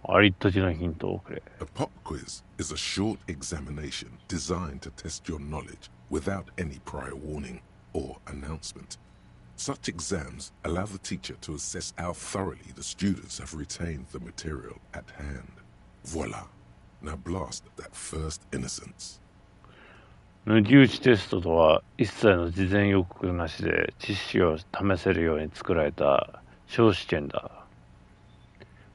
ありったけのヒントをくれ。A pop quiz is a short examination designed to test your knowledge without any prior warning or announcement. Such exams allow the teacher to assess how thoroughly the students have retained the material at hand. Voila. Now blast that first innocence. 抜き打ちテストとは、一切の事前予告なしで知識を試せるように作られた小試験だ。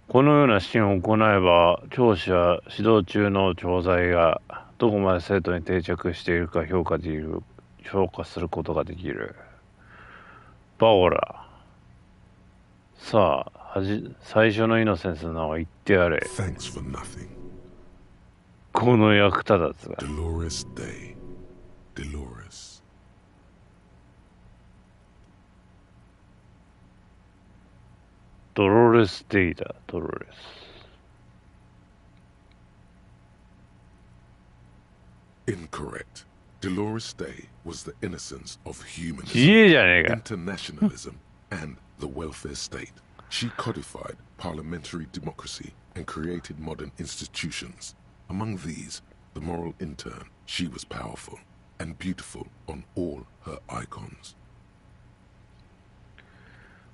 このような試験を行えば、教師は指導中の教材がどこまで生徒に定着しているか評価することができる。バオラ。さあ、最初のイノセンスの名を言ってやれ。Thanks for nothing. この役立たずが。Dolores Day. Dolores. Dolores Day だ、Dolores。Incorrect. Dolores Day was the innocence of 自 humanism, 衛じゃねえか。 internationalism, and the welfare state. She codified parliamentary democracy and created modern institutions. Among these, the moral intern, she was powerful and beautiful on all her icons.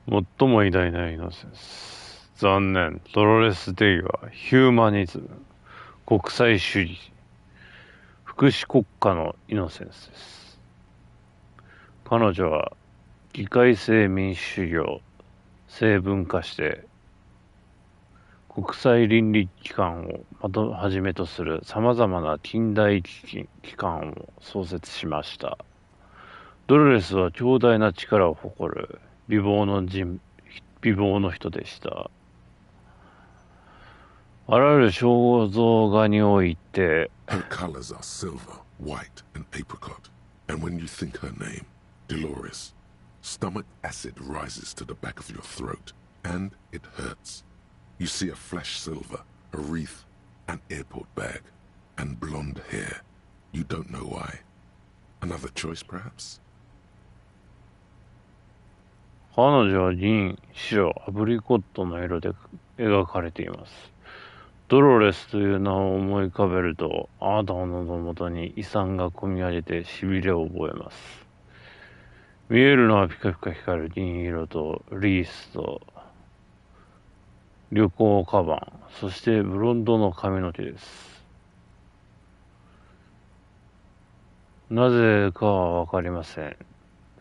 最も偉大なイノセンス。残念。ドロレス・デイはヒューマニズム、国際主義、福祉国家のイノセンスです。彼女は議会制民主主義を成文化して国際倫理機関をはじめとするさまざまな近代機関を創設しました。ドロレスは強大な力を誇る美貌の人でした。あらゆる肖像画において、Her colors are silver, white, and apricot. And when you think her name, Dolores, stomach acid rises to the back of your throat, and it hurts. You see a flash silver, a wreath, an airport bag, and blonde hair. You don't know why. Another choice, perhaps? 彼女は銀、白、アプリコットの色で描かれています。ドロレスという名を思い浮かべると、あなたの喉元に胃酸がこみ上げて痺れを覚えます。見えるのはピカピカ光る銀色とリースと旅行カバン、そしてブロンドの髪の毛です。なぜかはわかりません。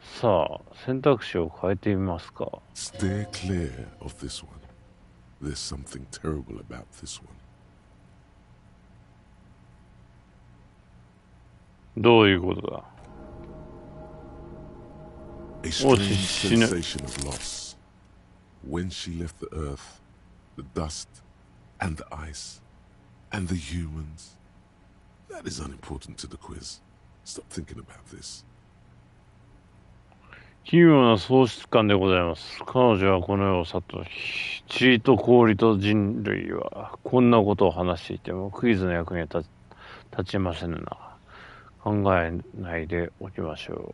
さあ、選択肢を変えてみますか。Steer clear of this one. There's something terrible about this one. どういうことだ。 A strange sensation of loss. When she left the earth, the dust, and the ice, and the humans. That is unimportant to the quiz. Stop thinking about this. 奇妙な喪失感でございます。彼女はこの世を去った時、塵と氷と人類はこんなことを話していてもクイズの役には立ちませんな。考えないでおきましょ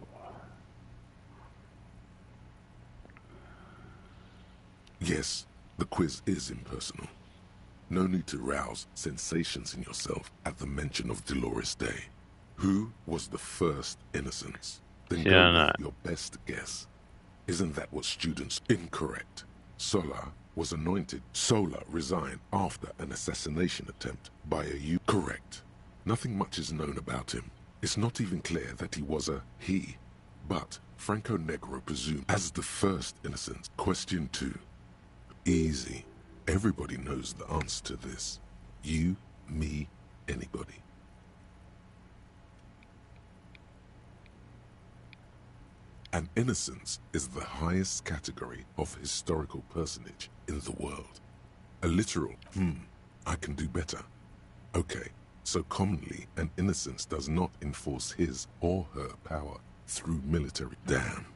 う。Yes, the quiz is impersonal. No need to rouse sensations in yourself at the mention of Dolores Day. Who was the first innocence? Then go with your best guess. Isn't that what students... Incorrect. Sola was anointed. Sola resigned after an assassination attempt by a U. Correct. Nothing much is known about him. It's not even clear that he was a he. But Franco Negro presumed as the first innocent. Question 2. Easy. Everybody knows the answer to this. You, me, anybody. An innocence is the highest category of historical personage in the world. A literal, I can do better. Okay, so commonly an innocence does not enforce his or her power through military. Damn.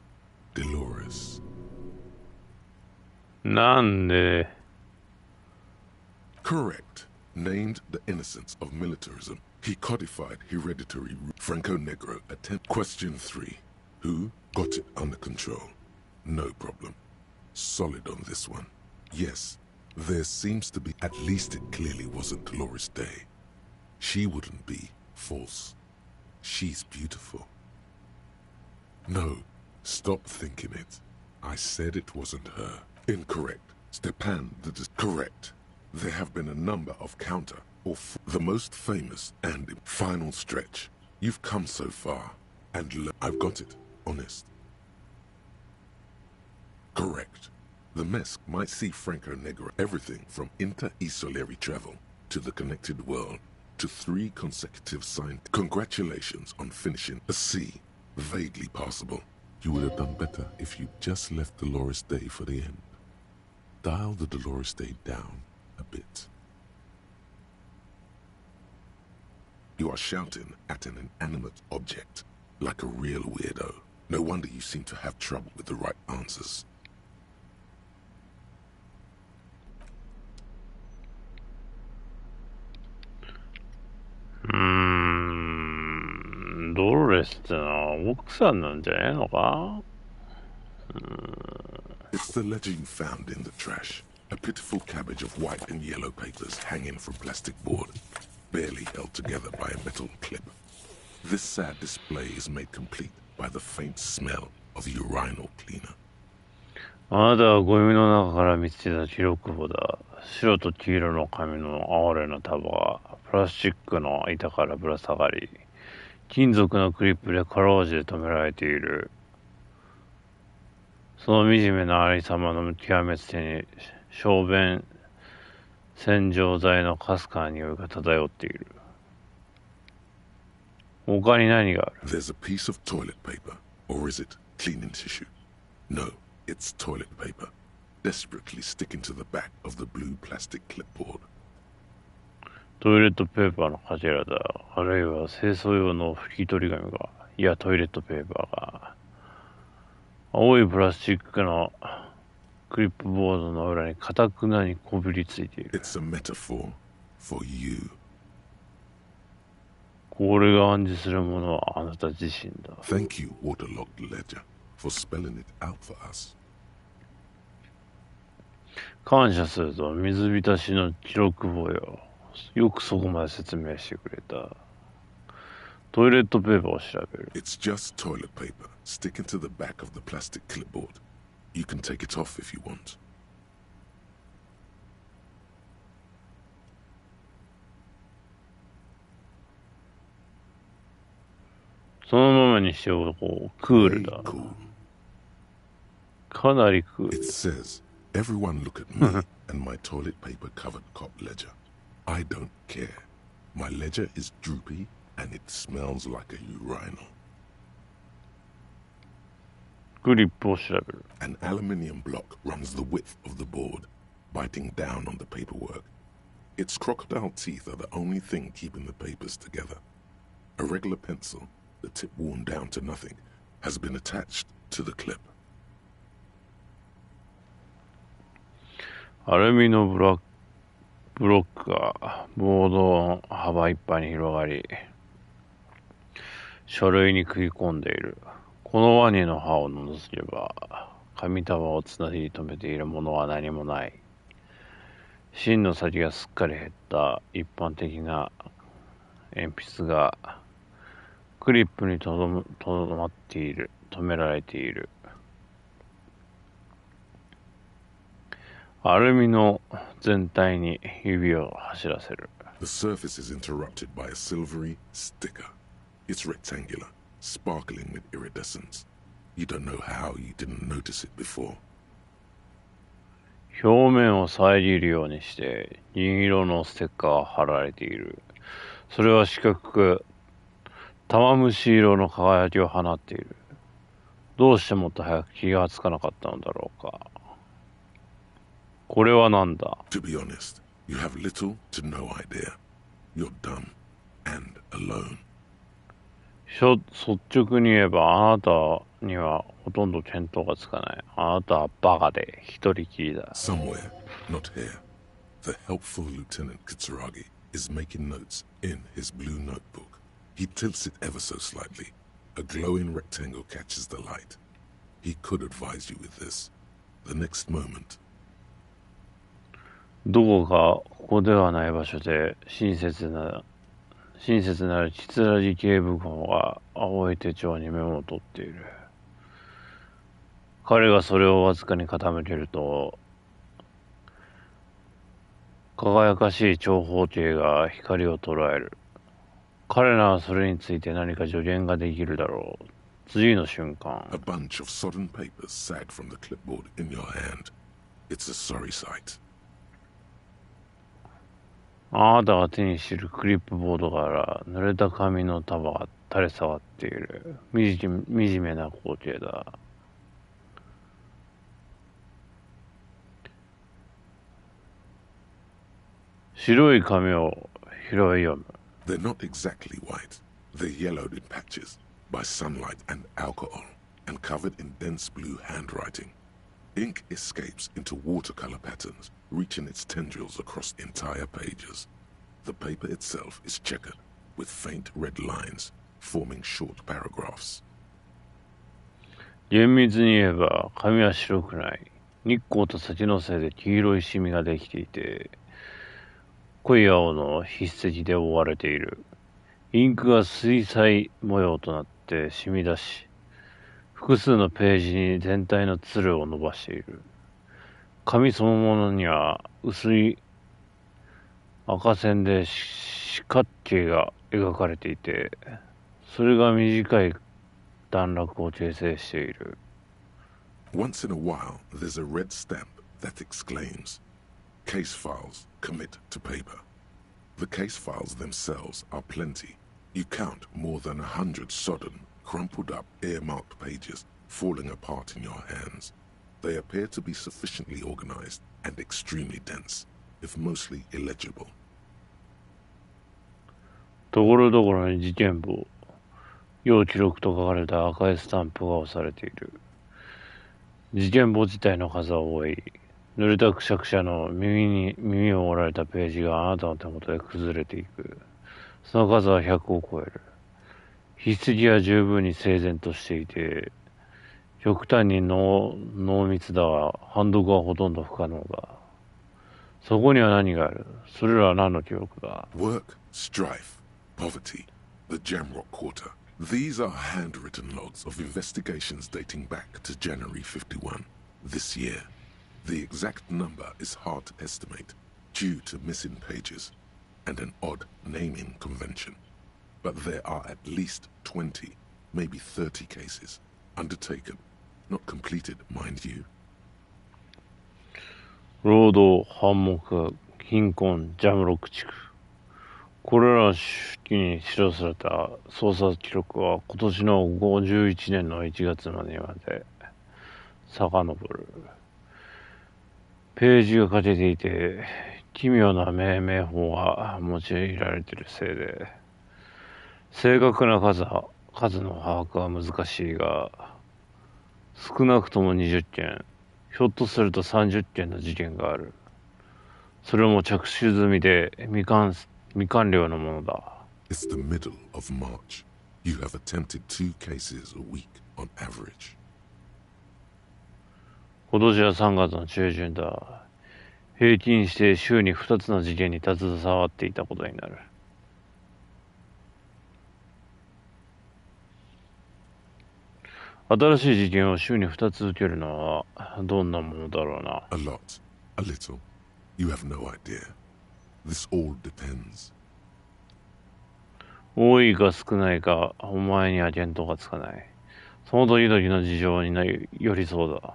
Dolores. なんで Correct. Named the innocence of militarism. He codified hereditary Franco Negro attempt. Question 3. Who got it under control? No problem. Solid on this one. Yes, there seems to be, at least it clearly wasn't Dolores Day. She wouldn't be false. She's beautiful. No, stop thinking it. I said it wasn't her. Incorrect. Stepan correct. There have been a number of counter or the most famous and final stretch. You've come so far and I've got it. Honest. Correct. The mess might see Franco Negro everything from inter-isolary travel to the connected world to 3 consecutive signs. Congratulations on finishing a C. Vaguely passable. You would have done better if you just left Dolores Day for the end. Dial the Dolores Day down a bit. You are shouting at an inanimate object like a real weirdo. No wonder you seem to have trouble with the right answers. Dolores ってのは奥さんなんじゃねえのか? It's the letter you found in the trash. A pitiful cabbage of white and yellow papers hanging from plastic board, barely held together by a metal clip. This sad display is made complete by the faint smell of urinal cleaner. あなたはゴミの中から見つけた記録簿だ。白と黄色の紙の哀れな束がプラスチックの板からぶら下がり、金属のクリップでかろうじて止められている。その惨めなありさまの極めつけに小便洗浄剤のかすかな匂いが漂っている。他に何がある？ There's a piece of toilet paper, or is it cleaning tissue? No, It's toilet paper, desperately sticking to the back of the blue plastic clipboard. トイレットペーパーのかけらだ。あるいは清掃用の拭き取り紙が。いや、トイレットペーパーが。青いプラスチックのクリップボードの裏にかたくなにこびりついている。It's a metaphor for you. これが暗示するものはあなた自身だ。Thank you, waterlogged ledger, for spelling it out for us. 感謝すると水浸しの記録簿よ。よくそこまで説明してくれた。トイレットペーパーを調べる。It's just toilet paper sticking to the back of the plastic clipboard. You can take it off if you want. そのままにしておこう。クールだ。Cool. かなりクール。It says, everyone look at me and my toilet paper covered cop ledger. I don't care. My ledger is droopy and it smells like a urinal. クリップを調べる。An aluminium block runs the width of the board, biting down on the paperwork. Its crocodile teeth are the only thing keeping the papers together. A regular pencil, the tip worn down to nothing, has been attached to the clip. アルミのブロックがボードの幅いっぱいに広がり、書類に食い込んでいる。このワニの歯を除けば、紙束をつなぎ止めているものは何もない。芯の先がすっかり減った一般的な鉛筆がクリップにとどまっている、止められている。アルミの全体に指を走らせる。The surface is interrupted by a silvery sticker. It's rectangular, sparkling with iridescence. You don't know how you didn't notice it before. 表面を遮るようにして銀色のステッカーが貼られている。それは四角く玉虫色の輝きを放っている。どうしてもっと早く気がつかなかったのだろうか。これはなんだ？ To be honest, you have little to no idea. You're dumb and alone. 率直に言えばあなたにはほとんど見当がつかない。あなたはバカで一人きりだ。Somewhere, not here, the helpful Lieutenant Kitsuragi is making notes in his blue notebook. He tilts it ever so slightly. A glowing rectangle catches the light. He could advise you with this. The next moment. どこかここではない場所で親切なるキツラギ警部補が青い手帳にメモを取っている。彼がそれをわずかに傾けると、輝かしい長方形が光を捉える。彼らはそれについて何か助言ができるだろう。次の瞬間。A bunch of sodden papers sag from the clipboard in your hand. It's a sorry sight. あなたが手にしているクリップボードから濡れた紙の束が垂れ下がっている。惨めな光景だ。白い紙を拾い読む。They're not exactly white. They're yellowed in patches by sunlight and alcohol and covered in dense blue handwriting. Ink escapes into watercolor patterns, reaching its tendrils across entire pages. The paper itself is checkered, with faint red lines, forming short paragraphs. 厳密に言えば紙は白くない。日光と先のせいで黄色いシミができていて、濃い青の筆跡で覆われている。インクが水彩模様となって染み出し、複数のページに全体の鶴を伸ばしている。紙そのものには薄い赤線で四角形が描かれていて、それが短い段落を形成している。Once in a while, there's a red stamp that exclaims, "Case files commit to paper." The case files themselves are plenty. You count more than 100 sodden, crumpled up, earmarked pages falling apart in your hands. They appear to be sufficiently organized and extremely dense, if mostly illegible. ところどころに事件簿、要記録と書かれた赤いスタンプが押されている。事件簿自体の数は多い。濡れたくしゃくしゃの耳を折られたページがあなたの手元で崩れていく。その数は100を超える。筆跡は十分に整然としていて、極端に濃密だが、判読はほとんど不可能だ。そこには何がある？それらは何の記録だ？ Work, strife, poverty, the Jamrock Quarter. These are handwritten logs of investigations dating back to January 51, this year. The exact number is hard to estimate, due to missing pages and an odd naming convention. But there are at least 20, maybe 30 cases, undertaken, not completed, mind you. 労働、反目、貧困、ジャムロック地区。これらの手記に記された捜査記録は今年の51年の1月まで遡る。ページが欠けていて、奇妙な命名法が用いられているせいで、正確な数の把握は難しいが、少なくとも20件、ひょっとすると30件の事件がある。それも着手済みで未完了のものだ。It's the middle of March. You have attempted 2 cases a week on average. 今年は3月の中旬だ。平均して週に2つの事件に携わっていたことになる。新しい事件を週に2つ受けるのはどんなものだろうな。A lot, a little. You have no idea. This all depends. 多いか少ないか、お前には見当がつかない。その時々の事情によりそうだ。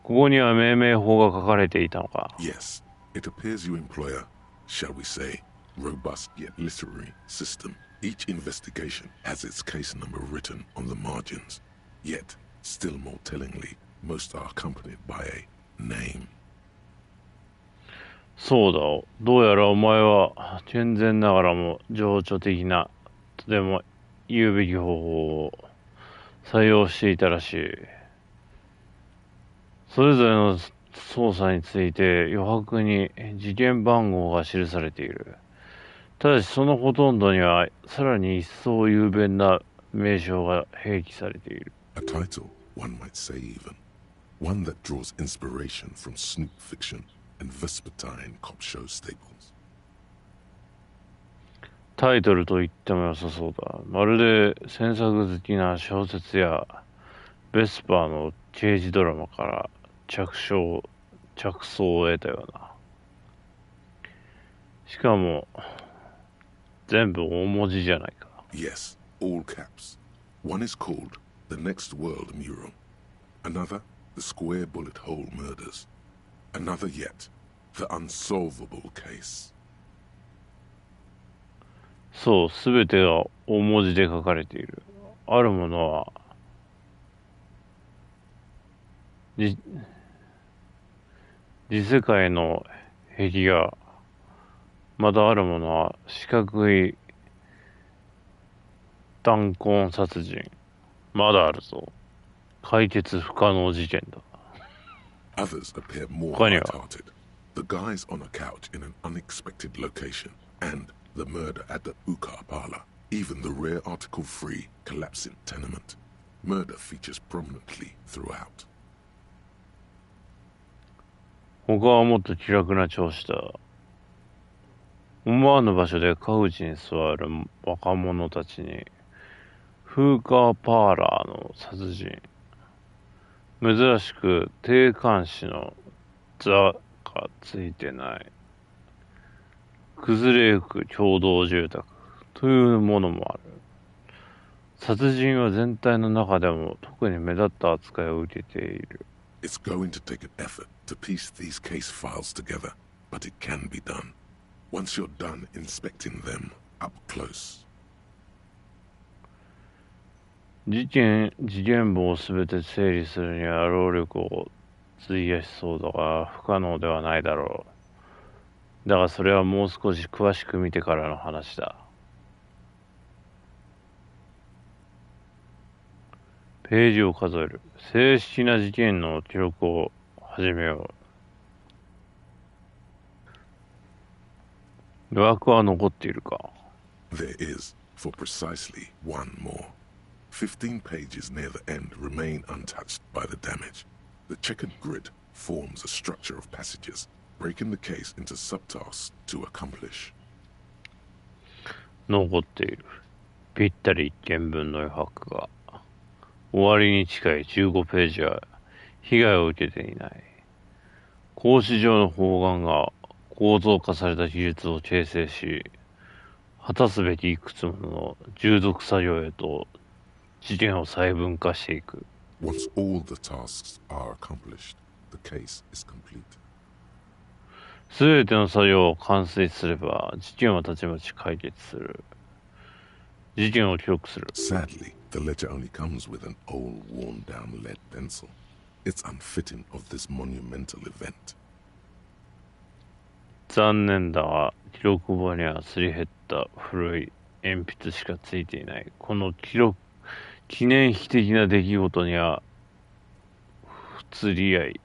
ここには命名法が書かれていたのか。Yes, it appears you employ a, shall we say, robust yet literary system. Each investigation has its case number written on the margins. Yet, still more tellingly, most are accompanied by a name. そうだ。どうやらお前は健全ながらも情緒的なとでも言うべき方法を採用していたらしい。それぞれの捜査について余白に事件番号が記されている。ただしそのほとんどにはさらに一層雄弁な名称が併記されている。A title, one might say even. One that draws inspiration from snoop fiction and vespertine cop show staples. タイトルと言っても良さそうだ。まるで詮索好きな小説やベスパーの刑事ドラマから着想を得たような。しかも全部大文字じゃないか。Yes, all caps. One is called The Next World Mural. Another, The Square Bullet Hole Murders. Another yet, The Unsolvable Case. そう、すべてが大文字で書かれている。あるものは次世界の壁画、またあるものは四角い弾痕殺人。まだあるぞ。解決不可能事件だ。Others appear more light-hearted. The guys on a couch in an unexpected location, and the murder at the Ukar parlor. Even the rare article-free collapsing tenement. Murder features prominently throughout. 他はもっと気楽な調子だ。思わぬ場所でカウチに座る若者たちに、フーカーパーラーの殺人。珍しく定冠詞の座がついてない。崩れゆく共同住宅というものもある。殺人は全体の中でも特に目立った扱いを受けている。It's going to take an effort to piece these case files together, but it can be done. Once you're done inspecting them up close. 事件簿をすべて整理するには労力を費やしそうだが、不可能ではないだろう。だがそれはもう少し詳しく見てからの話だ。ページを数える。正式な事件の記録を始めよう。余白は残っているか。There is, for precisely one more. 15 pages near the end remain untouched by the damage. The checkered grid forms a structure of passages, breaking the case into subtasks to accomplish. 残っている。ぴったり1件分の余白が。終わりに近い15ページは被害を受けていない。格子状の方眼が構造化された技術を形成し、果たすべきいくつもの従属作業へと事件を細分化していく。Once all the tasks are accomplished, the case is complete. すべての作業を完遂すれば、事件はたちまち解決する。事件を記録する。Sadly, the ledger only comes with an old, worn-down lead pencil. It's unfitting of this monumental event. 残念だが、記録簿にはすり減った古い鉛筆しかついていない。この記念碑的な出来事には、不釣り合い。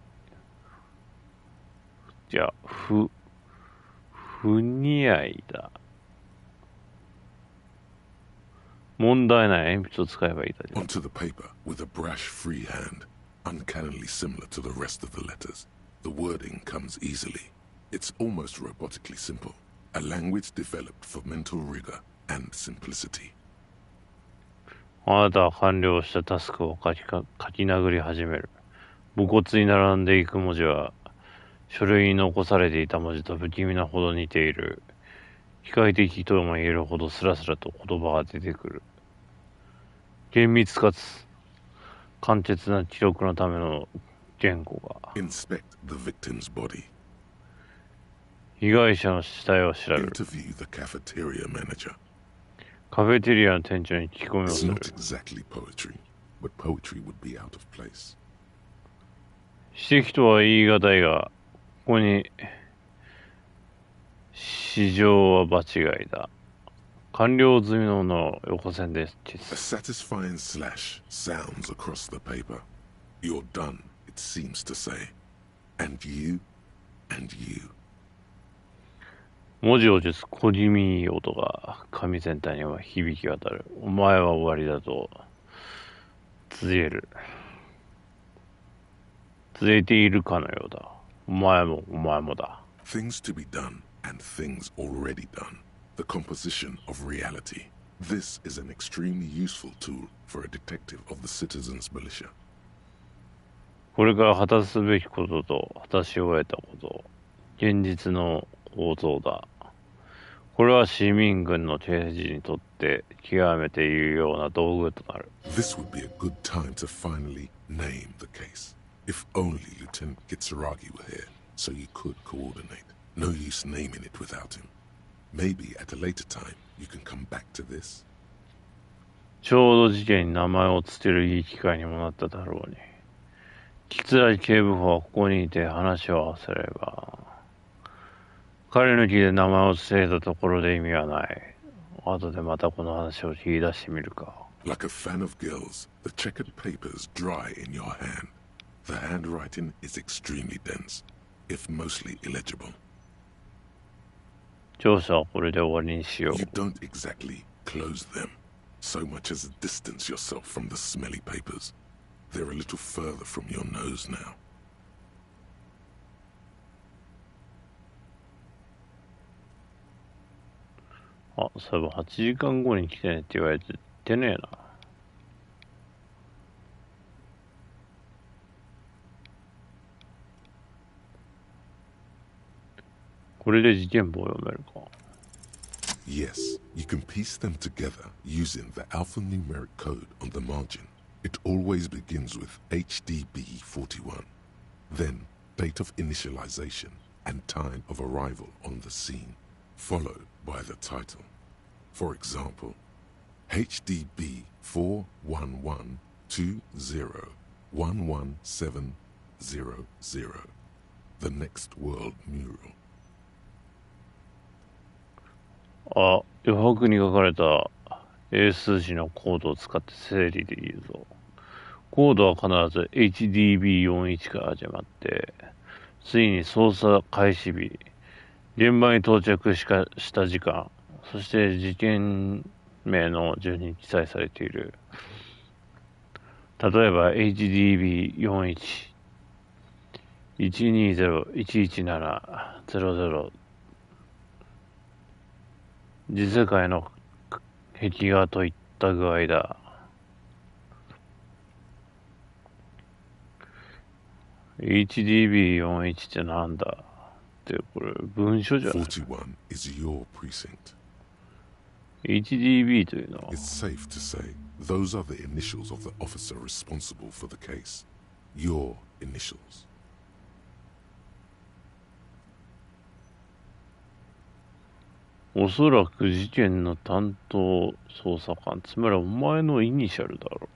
不似合いだ。問題ない鉛筆を使えばいいだけ。Onto the paper with a brash free hand, uncannily similar to the rest of the letters. The wording comes easily. It's almost robotically simple, a language developed for mental rigor and simplicity. あなたは完了したタスクを書き殴り始める。武骨に並んでいく文字は、書類に残されていた文字と不気味なほど似ている。機械的とも言えるほどスラスラと言葉が出てくる。厳密かつ簡潔な記録のための言語が。Inspect the victim's body. 被害者の死体を調べる。Interview the cafeteria manager. カフェテリアの店長に聞き込みをす It's る。 not exactly poetry, but poetry would be out of place. 指摘とは言い難いが、ここに市場は場違いだ。完了済みのものを横線で消 A す。 satisfying slash sounds across the paper. You're done, it seems to say. And you, and you. 文字を打つ小気味いい音が紙全体には響き渡る。お前は終わりだと告げる。告げているかのようだ。お前もだ。Things to be done and things already done. The composition of reality. This is an extremely useful tool for a detective of the citizens' militia. これから果たすべきことと果たし終えたこと。現実の構造だ。これは市民軍の刑事にとって極めて有用な道具となる。This would be a good time to finally name the case. If only Lieutenant Kitsuragi were here, so you could coordinate. No use naming it without him. Maybe at a later time you can come back to this. ちょうど事件に名前をつけるいい機会にもなっただろうに。木警部補はここにいて話を合わせれば。彼抜きで名前を付けたところで意味はない。後でまたこの話を切り出してみるか。Like a fan of gills, the checkered papers dry in your hand. The handwriting is extremely dense, if mostly illegible. 調査はこれで終わりにしよう。 You don't exactly close them, so much as distance yourself from the smelly papers. They're a little further from your nose now. あ、そういえば8時間後に来てねって言われて出ねえな。これで事件簿を読めるか。Yes, you can piece them together using the alphanumeric code on the margin. It always begins with HDB41, then date of initialization and time of arrival on the scene, followed by the title. For example, HDB 41120117000. The next world mural. あ、余白に書かれた英数字のコードを使って整理できるぞ。コードは必ず HDB41 から始まって、ついに操作開始日、現場に到着した時間、そして事件名の順に記載されている。例えば HDB41 120-117-00次世界の壁画といった具合だ。HDB41 ってなんだってこれ文書じゃない。41 is your precinct. HDB というのは It's safe to say those are the initials of the officer responsible for the case. Your initials. おそらく事件の担当捜査官、つまりお前のイニシャルだろ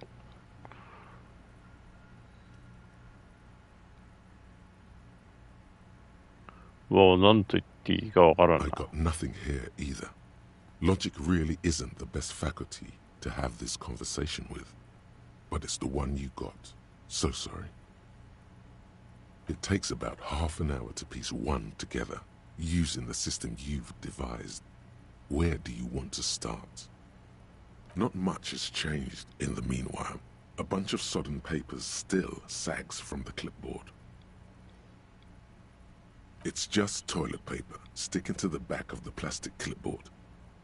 う。わあ、なんと言っていいかわからん I な。 got nothing here either. Logic really isn't the best faculty to have this conversation with. But it's the one you got. So sorry. It takes about half an hour to piece one together, using the system you've devised. Where do you want to start? Not much has changed in the meanwhile. A bunch of sodden papers still sags from the clipboard. It's just toilet paper sticking to the back of the plastic clipboard.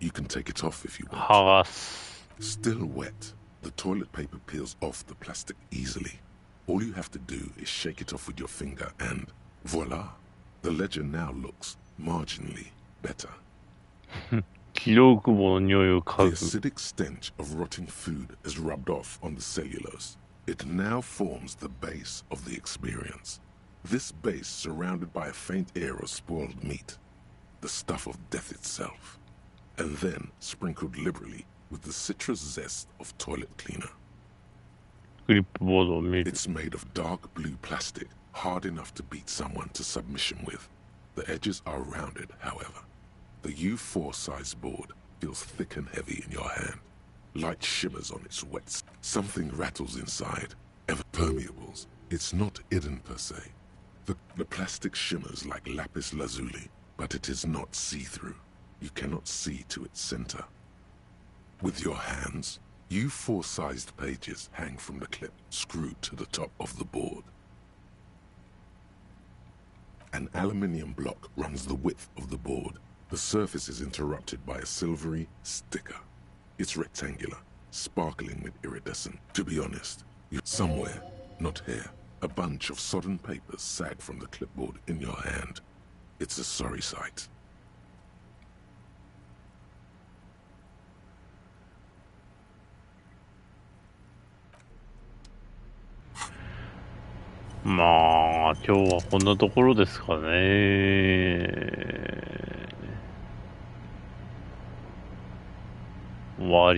You can take it off if you want. 剥がす。 Still wet, the toilet paper peels off the plastic easily. All you have to do is shake it off with your finger and voila! The ledger now looks marginally better. 記録簿の匂いを The 嗅ぐ。 acidic stench of rotting food has rubbed off on the cellulose. It now forms the base of the experience. This base surrounded by a faint air of spoiled meat, the stuff of death itself, and then sprinkled liberally with the citrus zest of toilet cleaner. クリップボードを見る。 It's made of dark blue plastic, hard enough to beat someone to submission with. The edges are rounded, however. The U4 size board feels thick and heavy in your hand. Light shimmers on its wet. Something rattles inside. Ever permeables. It's not hidden per se. The plastic shimmers like lapis lazuli, but it is not see-through. You cannot see to its center. With your hands, U4-sized pages hang from the clip, screwed to the top of the board. An aluminium block runs the width of the board. The surface is interrupted by a silvery sticker. It's rectangular, sparkling with iridescent. To be honest, somewhere, not here, a bunch of sodden papers sag from the clipboard in your hand. It's a sorry sight. まあ、今日はこんなところですかね。終わり。